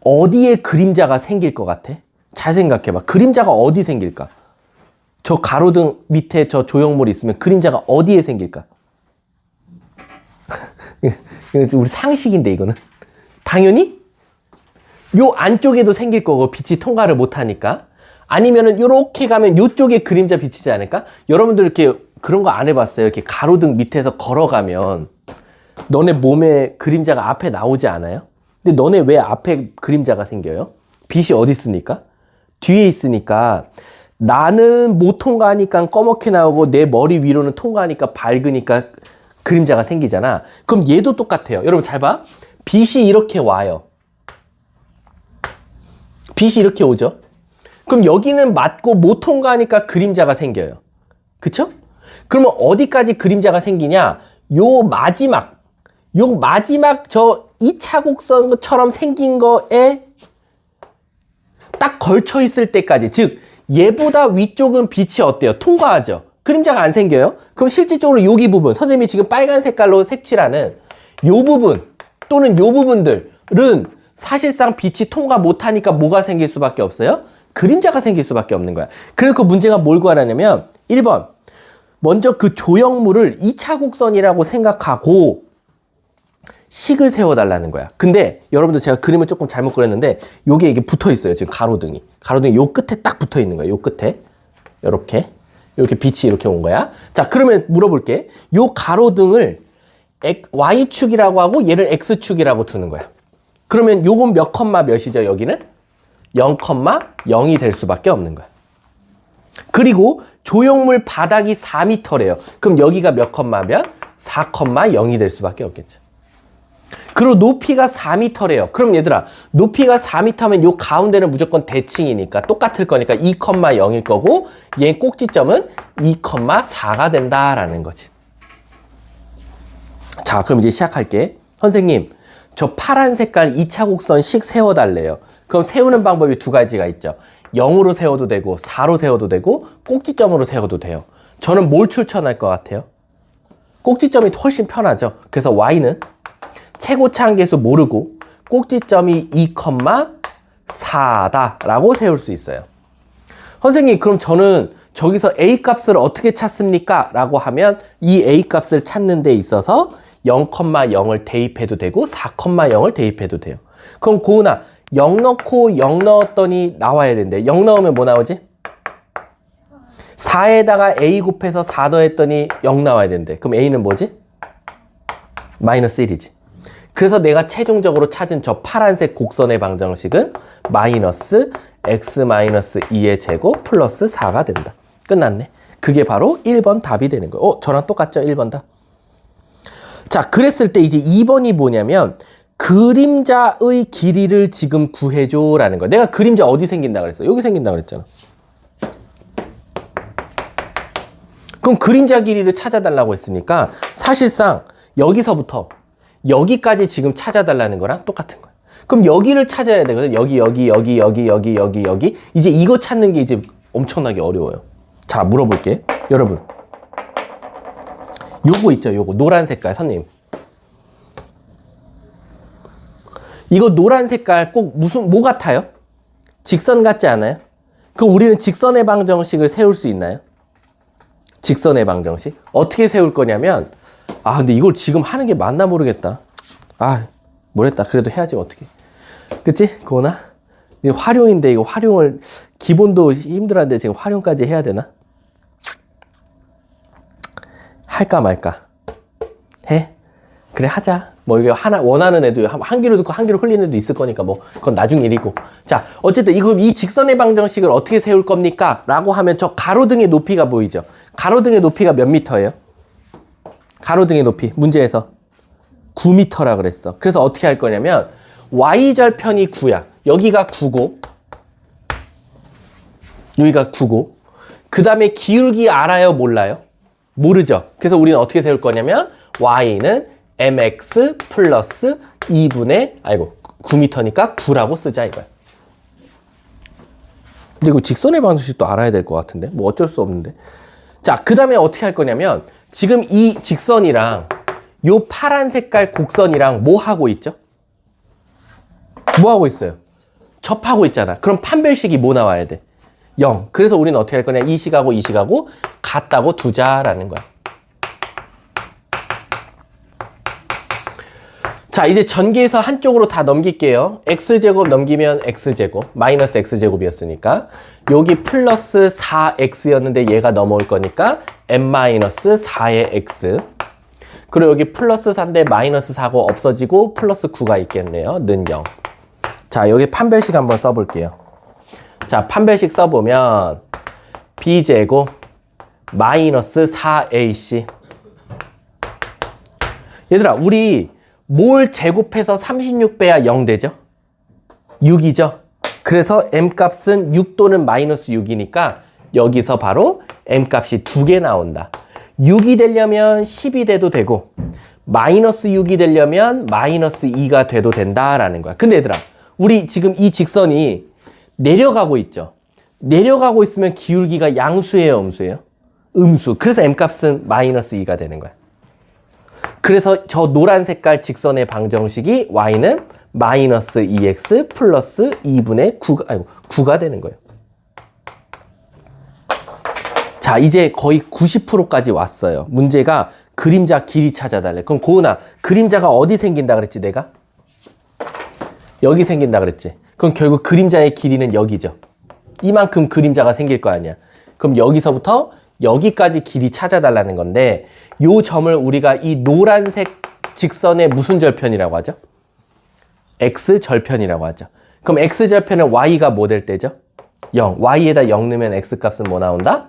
어디에 그림자가 생길 것 같아? 잘 생각해 봐. 그림자가 어디 생길까? 저 가로등 밑에 저 조형물이 있으면 그림자가 어디에 생길까? 우리 상식인데 이거는. 당연히 요 안쪽에도 생길 거고 빛이 통과를 못하니까. 아니면은 요렇게 가면 요쪽에 그림자 비치지 않을까? 여러분들 이렇게 그런 거 안 해봤어요? 이렇게 가로등 밑에서 걸어가면 너네 몸에 그림자가 앞에 나오지 않아요? 근데 너네 왜 앞에 그림자가 생겨요? 빛이 어디 있으니까? 뒤에 있으니까. 나는 못 통과하니까 검게 나오고 내 머리 위로는 통과하니까 밝으니까 그림자가 생기잖아. 그럼 얘도 똑같아요. 여러분 잘 봐. 빛이 이렇게 와요. 빛이 이렇게 오죠. 그럼 여기는 맞고 못 통과하니까 그림자가 생겨요. 그쵸? 그러면 어디까지 그림자가 생기냐? 요 마지막 저 2차 곡선처럼 생긴 거에 딱 걸쳐 있을 때까지, 즉 얘보다 위쪽은 빛이 어때요? 통과하죠. 그림자가 안 생겨요. 그럼 실질적으로 여기 부분, 선생님이 지금 빨간 색깔로 색칠하는 요 부분 또는 요 부분들은 사실상 빛이 통과 못하니까 뭐가 생길 수밖에 없어요? 그림자가 생길 수밖에 없는 거야. 그래서 그 문제가 뭘 구하라냐면 1번 먼저 그 조형물을 2차 곡선이라고 생각하고 식을 세워달라는 거야. 근데 여러분들 제가 그림을 조금 잘못 그렸는데 요게 이게 붙어 있어요. 지금 가로등이 요 끝에 딱 붙어 있는 거야. 요 끝에 이렇게 빛이 이렇게 온 거야. 자, 그러면 물어볼게. 요 가로등을 Y축이라고 하고 얘를 X축이라고 두는 거야. 그러면 요건 몇 컴마 몇이죠? 여기는 0,0이 될 수밖에 없는 거야. 그리고 조형물 바닥이 4m래요. 그럼 여기가 몇 컴마 몇? 4,0이 될 수밖에 없겠죠. 그리고 높이가 4m래요. 그럼 얘들아, 높이가 4m면 요 가운데는 무조건 대칭이니까 똑같을 거니까 2,0일 거고 얘 꼭지점은 2,4가 된다라는 거지. 자, 그럼 이제 시작할게. 선생님, 저 파란 색깔 2차 곡선 식 세워달래요. 그럼 세우는 방법이 두 가지가 있죠. 0으로 세워도 되고 4로 세워도 되고 꼭지점으로 세워도 돼요. 저는 뭘 추천할 것 같아요? 꼭지점이 훨씬 편하죠. 그래서 Y는 최고차 한계수 모르고 꼭지점이 2,4다 라고 세울 수 있어요. 선생님, 그럼 저는 저기서 A 값을 어떻게 찾습니까? 라고 하면 이 A 값을 찾는 데 있어서 0,0을 대입해도 되고 4,0을 대입해도 돼요. 그럼 고은아, 0 넣고 0 넣었더니 나와야 된대. 0 넣으면 뭐 나오지? 4에다가 A 곱해서 4 더했더니 0 나와야 된대. 그럼 A는 뭐지? 마이너스 1이지. 그래서 내가 최종적으로 찾은 저 파란색 곡선의 방정식은 마이너스 x-2의 제곱 플러스 4가 된다. 끝났네. 그게 바로 1번 답이 되는 거예요. 저랑 똑같죠? 1번 답. 자, 그랬을 때 이제 2번이 뭐냐면 그림자의 길이를 지금 구해줘 라는 거야. 내가 그림자 어디 생긴다 그랬어? 여기 생긴다 그랬잖아. 그럼 그림자 길이를 찾아달라고 했으니까 사실상 여기서부터 여기까지 지금 찾아달라는 거랑 똑같은 거야. 그럼 여기를 찾아야 되거든. 여기. 이제 이거 찾는 게 이제 엄청나게 어려워요. 자, 물어볼게. 여러분. 요거 있죠? 요거. 노란 색깔. 선생님. 이거 노란 색깔 꼭 뭐 같아요? 직선 같지 않아요? 그럼 우리는 직선의 방정식을 세울 수 있나요? 직선의 방정식? 어떻게 세울 거냐면 근데 이걸 지금 하는 게 맞나 모르겠다. 뭐랬다. 그래도 해야지 어떻게. 그치? 고은아? 이거 활용인데 이거 활용을 기본도 힘들었는데 지금 활용까지 해야 되나? 할까 말까? 해? 그래 하자. 뭐 이게 하나 원하는 애도 한 귀로 듣고 한 귀로 흘리는 애도 있을 거니까 뭐 그건 나중 일이고. 자, 어쨌든 이 직선의 방정식을 어떻게 세울 겁니까? 라고 하면 저 가로등의 높이가 보이죠? 가로등의 높이가 몇 미터예요? 가로등의 높이 문제에서 9m라 그랬어. 그래서 어떻게 할 거냐면 y절편이 9야. 여기가 9고 여기가 9고 그 다음에 기울기 알아요? 몰라요? 모르죠. 그래서 우리는 어떻게 세울 거냐면 y는 mx 플러스 2분의 9m니까 9라고 쓰자 이거야. 근데 이거 직선의 방정식도 알아야 될 것 같은데 뭐 어쩔 수 없는데. 자, 그 다음에 어떻게 할 거냐면 지금 이 직선이랑 요 파란 색깔 곡선이랑 뭐 하고 있죠? 뭐 하고 있어요? 접하고 있잖아. 그럼 판별식이 뭐 나와야 돼? 0. 그래서 우리는 어떻게 할 거냐? 이 식하고 이 식하고 같다고 두자라는 거야. 자, 이제 전개해서 한쪽으로 다 넘길게요. x제곱 넘기면 x제곱, 마이너스 x제곱이었으니까 여기 플러스 4x였는데 얘가 넘어올 거니까 n-4의 x. 그리고 여기 플러스 4인데 마이너스 4고 없어지고 플러스 9가 있겠네요. 는 0. 자, 여기 판별식 한번 써볼게요. 자, 판별식 써보면 b제곱 마이너스 4ac. 얘들아, 우리 뭘 제곱해서 36빼야 0 되죠? 6이죠? 그래서 m값은 6 또는 마이너스 6이니까 여기서 바로 m값이 2개 나온다. 6이 되려면 10이 돼도 되고 마이너스 6이 되려면 마이너스 2가 돼도 된다라는 거야. 근데 얘들아, 우리 지금 이 직선이 내려가고 있죠? 내려가고 있으면 기울기가 양수예요, 음수예요? 음수. 그래서 m값은 마이너스 2가 되는 거야. 그래서 저 노란 색깔 직선의 방정식이 y는 마이너스 2x 플러스 2분의 9가 되는 거예요. 자, 이제 거의 90%까지 왔어요. 문제가 그림자 길이 찾아달래. 그럼 고은아, 그림자가 어디 생긴다 그랬지 내가? 여기 생긴다 그랬지. 그럼 결국 그림자의 길이는 여기죠. 이만큼 그림자가 생길 거 아니야. 그럼 여기서부터 여기까지 길이 찾아달라는 건데 요 점을 우리가 이 노란색 직선의 무슨 절편이라고 하죠? x절편이라고 하죠. 그럼 x절편은 y가 뭐 될 때죠? 0. y에다 0 넣으면 x값은 뭐 나온다?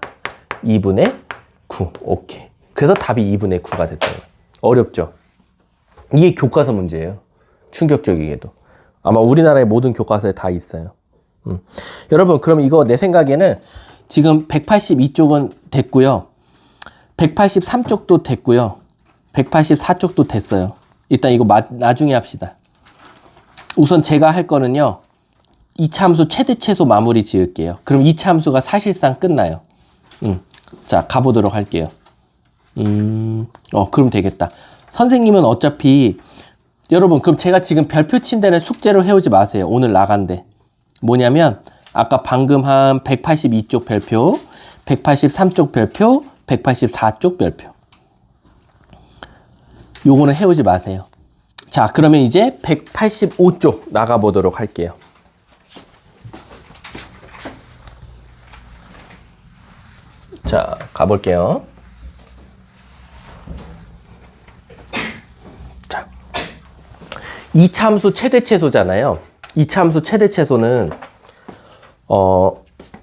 2분의 9. 오케이. 그래서 답이 2분의 9가 됐다. 어렵죠? 이게 교과서 문제예요. 충격적이게도. 아마 우리나라의 모든 교과서에 다 있어요. 여러분, 그럼 이거 내 생각에는 지금 182쪽은 됐고요. 183쪽도 됐고요. 184쪽도 됐어요. 일단 이거 나중에 합시다. 우선 제가 할 거는요. 이차함수 최대 최소 마무리 지을게요. 그럼 이차함수가 사실상 끝나요. 자, 가보도록 할게요. 그럼 되겠다. 선생님은 어차피 여러분, 그럼 제가 지금 별표 친 데는 숙제로 해오지 마세요. 오늘 나간대. 뭐냐면 아까 방금 한 182쪽 별표, 183쪽 별표, 184쪽 별표. 요거는 해오지 마세요. 자, 그러면 이제 185쪽 나가보도록 할게요. 자, 가볼게요. 자, 이차함수 최대 최소잖아요. 이차함수 최대 최소는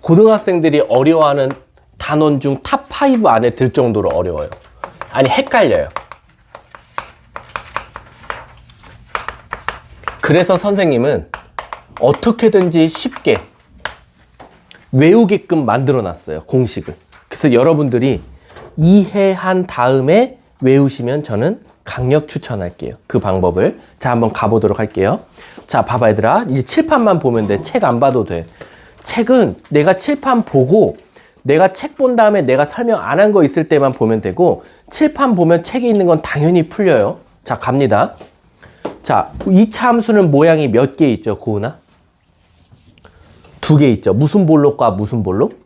고등학생들이 어려워하는 단원 중 탑 5 안에 들 정도로 어려워요. 아니, 헷갈려요. 그래서 선생님은 어떻게든지 쉽게 외우게끔 만들어 놨어요, 공식을. 그래서 여러분들이 이해한 다음에 외우시면 저는 강력 추천할게요. 그 방법을. 자, 한번 가보도록 할게요. 자, 봐봐 얘들아. 이제 칠판만 보면 돼. 책 안 봐도 돼. 책은 내가 칠판 보고 내가 책 본 다음에 내가 설명 안 한 거 있을 때만 보면 되고 칠판 보면 책에 있는 건 당연히 풀려요. 자, 갑니다. 자, 이차 함수는 모양이 몇 개 있죠, 고은아? 2개 있죠. 무슨 볼록과 무슨 볼록?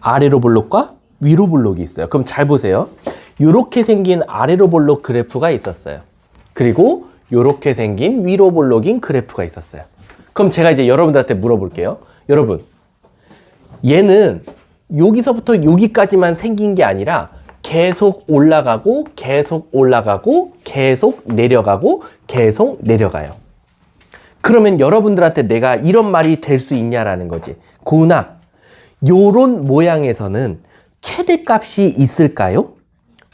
아래로 볼록과 위로 볼록이 있어요. 그럼 잘 보세요. 이렇게 생긴 아래로 볼록 그래프가 있었어요. 그리고 이렇게 생긴 위로 볼록인 그래프가 있었어요. 그럼 제가 이제 여러분들한테 물어볼게요. 여러분, 얘는 여기서부터 여기까지만 생긴 게 아니라 계속 올라가고 계속 올라가고 계속 내려가고 계속 내려가요. 그러면 여러분들한테 내가 이런 말이 될 수 있냐라는 거지. 고은아, 요런 모양에서는 최대값이 있을까요?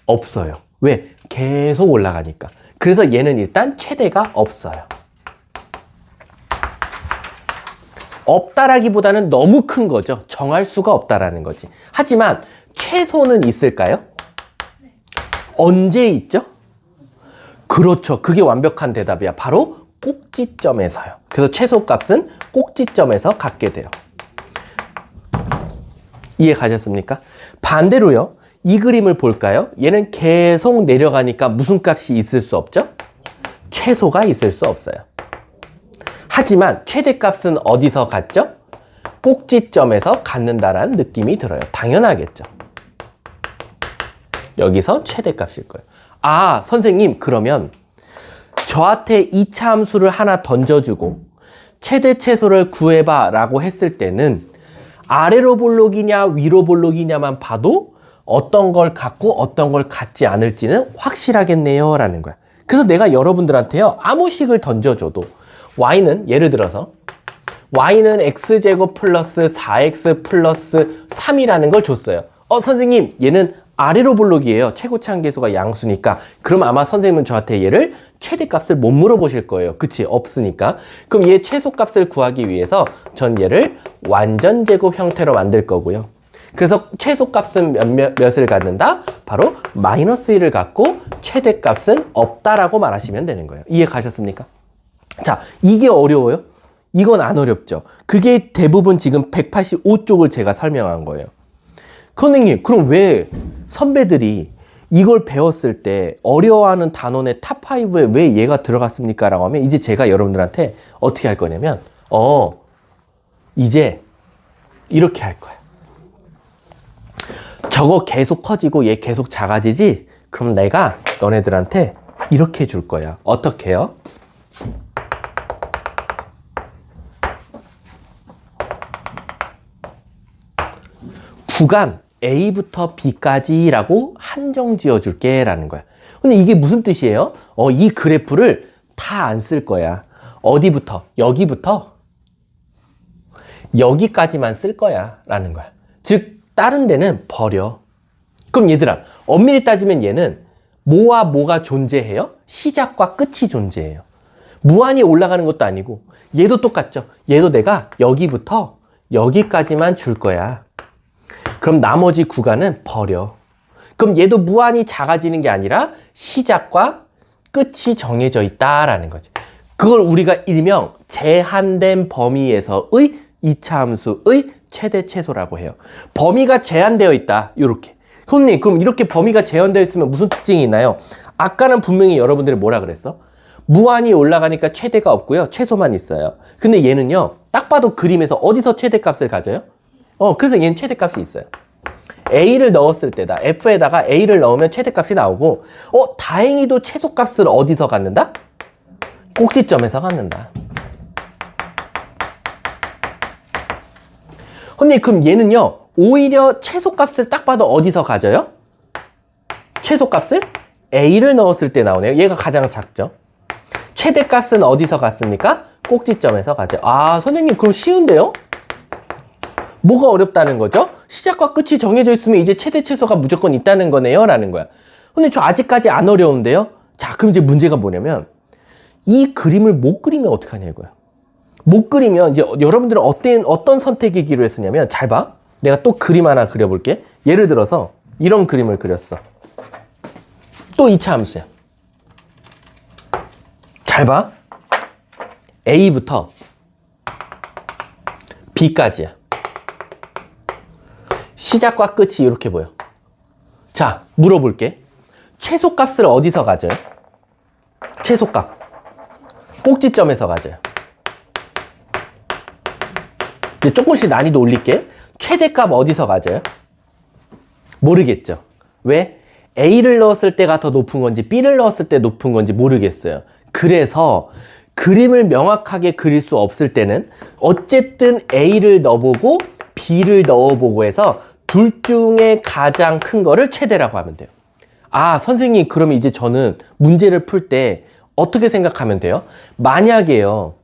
없어요. 왜? 계속 올라가니까. 그래서 얘는 일단 최대가 없어요. 없다라기보다는 너무 큰 거죠. 정할 수가 없다라는 거지. 하지만 최소는 있을까요? 언제 있죠? 그렇죠. 그게 완벽한 대답이야. 바로 꼭지점에서요. 그래서 최소값은 꼭지점에서 갖게 돼요. 이해 가셨습니까? 반대로요. 이 그림을 볼까요? 얘는 계속 내려가니까 무슨 값이 있을 수 없죠? 최소가 있을 수 없어요. 하지만 최대값은 어디서 갖죠? 꼭지점에서 갖는다라는 느낌이 들어요. 당연하겠죠. 여기서 최대값일 거예요. 아, 선생님, 그러면 저한테 2차 함수를 하나 던져주고 최대 최소를 구해봐 라고 했을 때는 아래로 볼록이냐 위로 볼록이냐만 봐도 어떤 걸 갖고 어떤 걸 갖지 않을지는 확실하겠네요 라는 거야. 그래서 내가 여러분들한테요 아무 식을 던져줘도 y는 예를 들어서 y는 x제곱 플러스 4x 플러스 3이라는 걸 줬어요. 선생님, 얘는 아래로 볼록이에요. 최고치 한계수가 양수니까. 그럼 아마 선생님은 저한테 얘를 최대값을 못 물어보실 거예요. 그치? 없으니까. 그럼 얘 최소값을 구하기 위해서 전 얘를 완전제곱 형태로 만들 거고요. 그래서 최소값은 몇을 갖는다? 바로 마이너스 1을 갖고 최대값은 없다라고 말하시면 되는 거예요. 이해 가셨습니까? 자, 이게 어려워요? 이건 안 어렵죠. 그게 대부분 지금 185쪽을 제가 설명한 거예요. 선생님, 그럼 왜 선배들이 이걸 배웠을 때 어려워하는 단원의 탑5에 왜 얘가 들어갔습니까? 라고 하면 이제 제가 여러분들한테 어떻게 할 거냐면 이제 이렇게 할 거야. 저거 계속 커지고 얘 계속 작아지지? 그럼 내가 너네들한테 이렇게 줄 거야. 어떻게 해요? 구간 A부터 B까지라고 한정 지어줄게 라는 거야. 근데 이게 무슨 뜻이에요? 이 그래프를 다 안 쓸 거야. 어디부터? 여기부터 여기까지만 쓸 거야 라는 거야. 즉 다른 데는 버려. 그럼 얘들아, 엄밀히 따지면 얘는 뭐와 뭐가 존재해요? 시작과 끝이 존재해요. 무한히 올라가는 것도 아니고 얘도 똑같죠. 얘도 내가 여기부터 여기까지만 줄 거야. 그럼 나머지 구간은 버려. 그럼 얘도 무한히 작아지는 게 아니라 시작과 끝이 정해져 있다라는 거지. 그걸 우리가 일명 제한된 범위에서의 2차 함수의 최대 최소라고 해요. 범위가 제한되어 있다. 이렇게. 선생님, 그럼 이렇게 범위가 제한되어 있으면 무슨 특징이 있나요? 아까는 분명히 여러분들이 뭐라 그랬어? 무한히 올라가니까 최대가 없고요. 최소만 있어요. 근데 얘는요. 딱 봐도 그림에서 어디서 최대값을 가져요? 그래서 얘는 최대값이 있어요. A를 넣었을 때다. F에다가 A를 넣으면 최대값이 나오고, 다행히도 최소값을 어디서 갖는다? 꼭지점에서 갖는다. 근데 그럼 얘는요, 오히려 최소값을 딱 봐도 어디서 가져요? 최소값을 A를 넣었을 때 나오네요. 얘가 가장 작죠. 최대값은 어디서 갔습니까? 꼭지점에서 가죠. 아, 선생님, 그럼 쉬운데요? 뭐가 어렵다는 거죠? 시작과 끝이 정해져 있으면 이제 최대 최소가 무조건 있다는 거네요 라는 거야. 근데 저 아직까지 안 어려운데요? 자, 그럼 이제 문제가 뭐냐면 이 그림을 못 그리면 어떡하냐 이거야. 못 그리면 이제 여러분들은 어떤 선택의 기로 했었냐면, 잘 봐. 내가 또 그림 하나 그려볼게. 예를 들어서 이런 그림을 그렸어. 또 2차 함수야. 잘 봐. A부터 B까지야. 시작과 끝이 이렇게 보여. 자, 물어볼게. 최소값을 어디서 가져요? 최소값. 꼭지점에서 가져요. 이제 조금씩 난이도 올릴게. 최대값 어디서 가져요? 모르겠죠. 왜? A를 넣었을 때가 더 높은 건지 B를 넣었을 때 높은 건지 모르겠어요. 그래서 그림을 명확하게 그릴 수 없을 때는 어쨌든 A를 넣어보고 B를 넣어보고 해서 둘 중에 가장 큰 거를 최대라고 하면 돼요. 아, 선생님, 그러면 이제 저는 문제를 풀 때 어떻게 생각하면 돼요? 만약에요,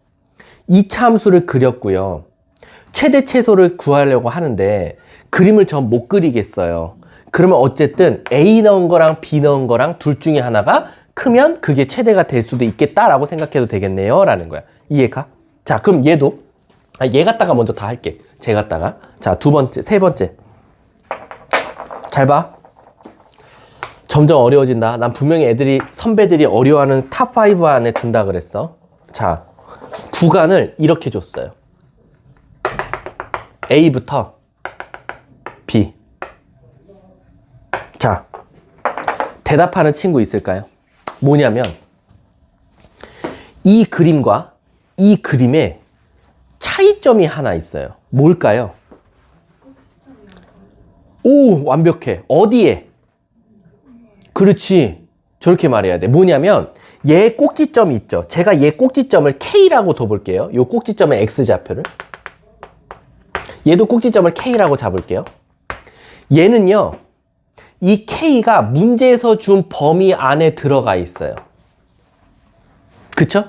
2차 함수를 그렸고요. 최대 최소를 구하려고 하는데 그림을 전 못 그리겠어요. 그러면 어쨌든 A 넣은 거랑 B 넣은 거랑 둘 중에 하나가 크면 그게 최대가 될 수도 있겠다라고 생각해도 되겠네요 라는 거야. 이해가? 자, 그럼 얘도 얘 갖다가 먼저 다 할게. 쟤 갖다가. 자, 두 번째, 세 번째. 잘 봐. 점점 어려워진다. 난 분명히 선배들이 어려워하는 탑5 안에 든다 그랬어. 자, 구간을 이렇게 줬어요. A부터 B. 자, 대답하는 친구 있을까요? 뭐냐면 이 그림과 이 그림에 차이점이 하나 있어요. 뭘까요? 오, 완벽해. 어디에? 그렇지. 저렇게 말해야 돼. 뭐냐면 얘 꼭지점이 있죠. 제가 얘 꼭지점을 K라고 둬볼게요. 요 꼭지점의 X좌표를. 얘도 꼭지점을 K라고 잡을게요. 얘는요, 이 K가 문제에서 준 범위 안에 들어가 있어요. 그쵸?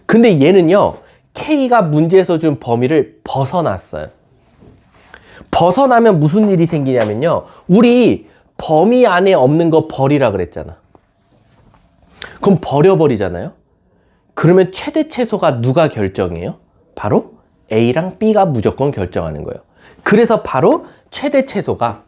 근데 얘는요, K가 문제에서 준 범위를 벗어났어요. 벗어나면 무슨 일이 생기냐면요, 우리 범위 안에 없는 거 버리라 그랬잖아. 그럼 버려버리잖아요? 그러면 최대 최소가 누가 결정해요? 바로 A랑 B가 무조건 결정하는 거예요. 그래서 바로 최대 최소가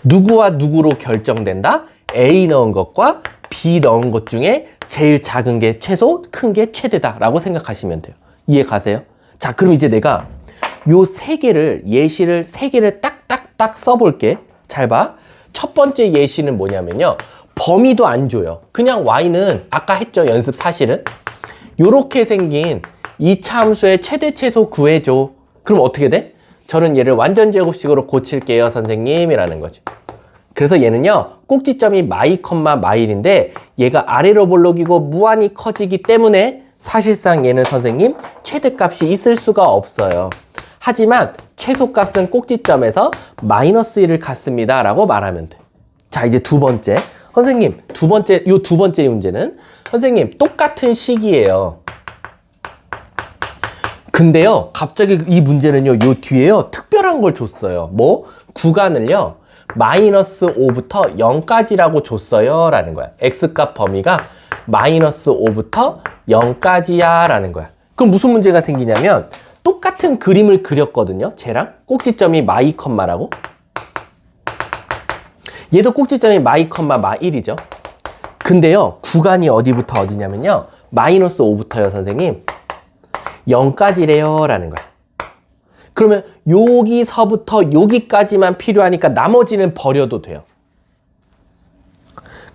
누구와 누구로 결정된다? A 넣은 것과 B 넣은 것 중에 제일 작은 게 최소, 큰 게 최대다 라고 생각하시면 돼요. 이해 가세요? 자, 그럼 이제 내가 요 세 개를, 예시를 세 개를 딱딱딱 써볼게. 잘 봐. 첫 번째 예시는 뭐냐면요, 범위도 안 줘요. 그냥 y는 아까 했죠, 연습 사실은. 요렇게 생긴 이차 함수의 최대 최소 구해줘. 그럼 어떻게 돼? 저는 얘를 완전 제곱식으로 고칠게요, 선생님 이라는 거죠. 그래서 얘는요, 꼭지점이 마이 컴마 마일인데 얘가 아래로 볼록이고 무한히 커지기 때문에 사실상 얘는 선생님 최대값이 있을 수가 없어요. 하지만 최소값은 꼭지점에서 마이너스 1을 갖습니다 라고 말하면 돼. 자, 이제 두 번째. 선생님, 요 두 번째 문제는 선생님 똑같은 식이에요. 근데요, 갑자기 이 문제는요, 요 뒤에요, 특별한 걸 줬어요. 뭐? 구간을요, 마이너스 5부터 0까지라고 줬어요 라는 거야. x값 범위가 마이너스 5부터 0까지야 라는 거야. 그럼 무슨 문제가 생기냐면 똑같은 그림을 그렸거든요. 쟤랑 꼭지점이 마이 컴마라고. 얘도 꼭지점이 마이 컴마 마 1이죠. 근데요, 구간이 어디부터 어디냐면요, 마이너스 5부터요 선생님 0까지래요 라는 거야. 그러면 여기서부터 여기까지만 필요하니까 나머지는 버려도 돼요.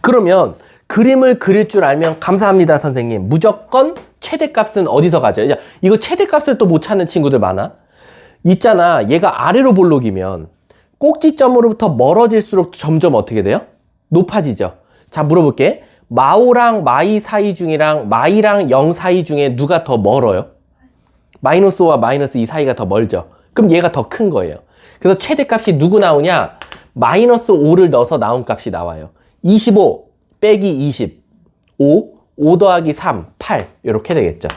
그러면 그림을 그릴 줄 알면 감사합니다 선생님, 무조건 최대값은 어디서 가져요? 야, 이거 최대값을 또 못 찾는 친구들 많아. 있잖아, 얘가 아래로 볼록이면 꼭지점으로부터 멀어질수록 점점 어떻게 돼요? 높아지죠. 자, 물어볼게. 마오랑 마이 사이 중이랑 마이랑 0 사이 중에 누가 더 멀어요? 마이너스 5와 마이너스 2 사이가 더 멀죠. 그럼 얘가 더 큰 거예요. 그래서 최대값이 누구 나오냐? 마이너스 5를 넣어서 나온 값이 나와요. 25 빼기 20, 5 더하기 3, 8 이렇게 되겠죠.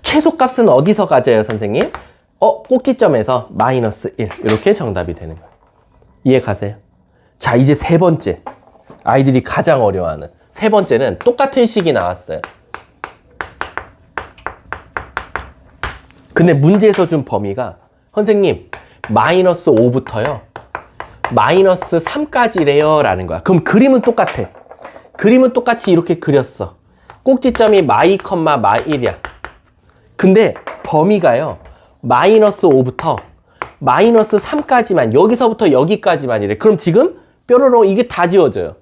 최소값은 어디서 가져요 선생님? 꼭지점에서 마이너스 1 이렇게 정답이 되는 거예요. 이해 가세요? 자, 이제 세 번째, 아이들이 가장 어려워하는 세 번째는 똑같은 식이 나왔어요. 근데 문제에서 준 범위가 선생님 마이너스 5부터요 마이너스 3까지래요 라는 거야. 그럼 그림은 똑같아. 그림은 똑같이 이렇게 그렸어. 꼭지점이 마이 컴마 마 1이야. 근데 범위가요, 마이너스 5부터 마이너스 3까지만, 여기서부터 여기까지만 이래. 그럼 지금 뾰로로 이게 다 지워져요.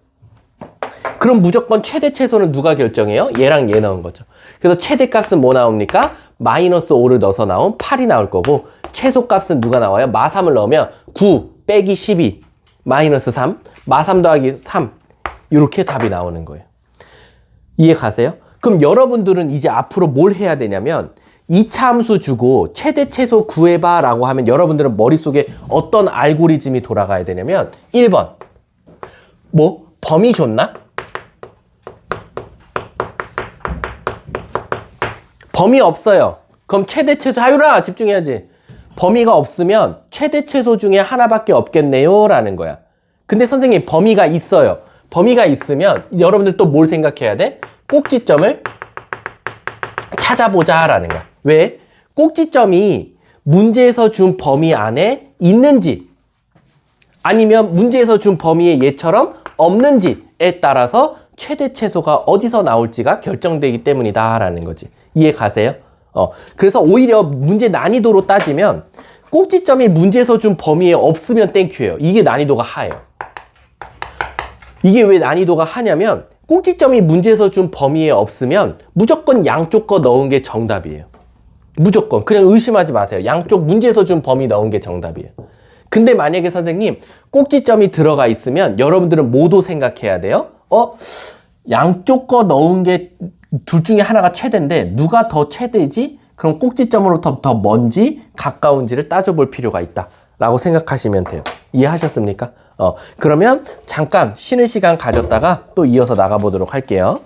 그럼 무조건 최대 최소는 누가 결정해요? 얘랑 얘 넣은 거죠. 그래서 최대값은 뭐 나옵니까? 마이너스 5를 넣어서 나온 8이 나올 거고, 최소값은 누가 나와요? 마 3을 넣으면 9 빼기 12 마이너스 3, 마 3 더하기 3 이렇게 답이 나오는 거예요. 이해 가세요? 그럼 여러분들은 이제 앞으로 뭘 해야 되냐면 2차 함수 주고 최대 최소 구해봐 라고 하면 여러분들은 머릿속에 어떤 알고리즘이 돌아가야 되냐면 1번 뭐? 범위 줬나? 범위 없어요. 그럼 최대 최소, 하유라 집중해야지. 범위가 없으면 최대 최소 중에 하나밖에 없겠네요 라는 거야. 근데 선생님 범위가 있어요. 범위가 있으면 여러분들 또 뭘 생각해야 돼? 꼭지점을 찾아보자 라는 거야. 왜? 꼭지점이 문제에서 준 범위 안에 있는지 아니면 문제에서 준 범위의 얘처럼 없는지에 따라서 최대 최소가 어디서 나올지가 결정되기 때문이다 라는 거지. 이해 가세요? 그래서 오히려 문제 난이도로 따지면 꼭지점이 문제에서 준 범위에 없으면 땡큐예요. 이게 난이도가 하예요. 이게 왜 난이도가 하냐면 꼭지점이 문제에서 준 범위에 없으면 무조건 양쪽 거 넣은 게 정답이에요. 무조건. 그냥 의심하지 마세요. 양쪽 문제에서 준 범위 넣은 게 정답이에요. 근데 만약에 선생님 꼭지점이 들어가 있으면 여러분들은 뭐도 생각해야 돼요? 양쪽 거 넣은 게 둘 중에 하나가 최대인데 누가 더 최대지? 그럼 꼭지점으로부터 더 먼지, 가까운지를 따져볼 필요가 있다 라고 생각하시면 돼요. 이해하셨습니까? 그러면 잠깐 쉬는 시간 가졌다가 또 이어서 나가보도록 할게요.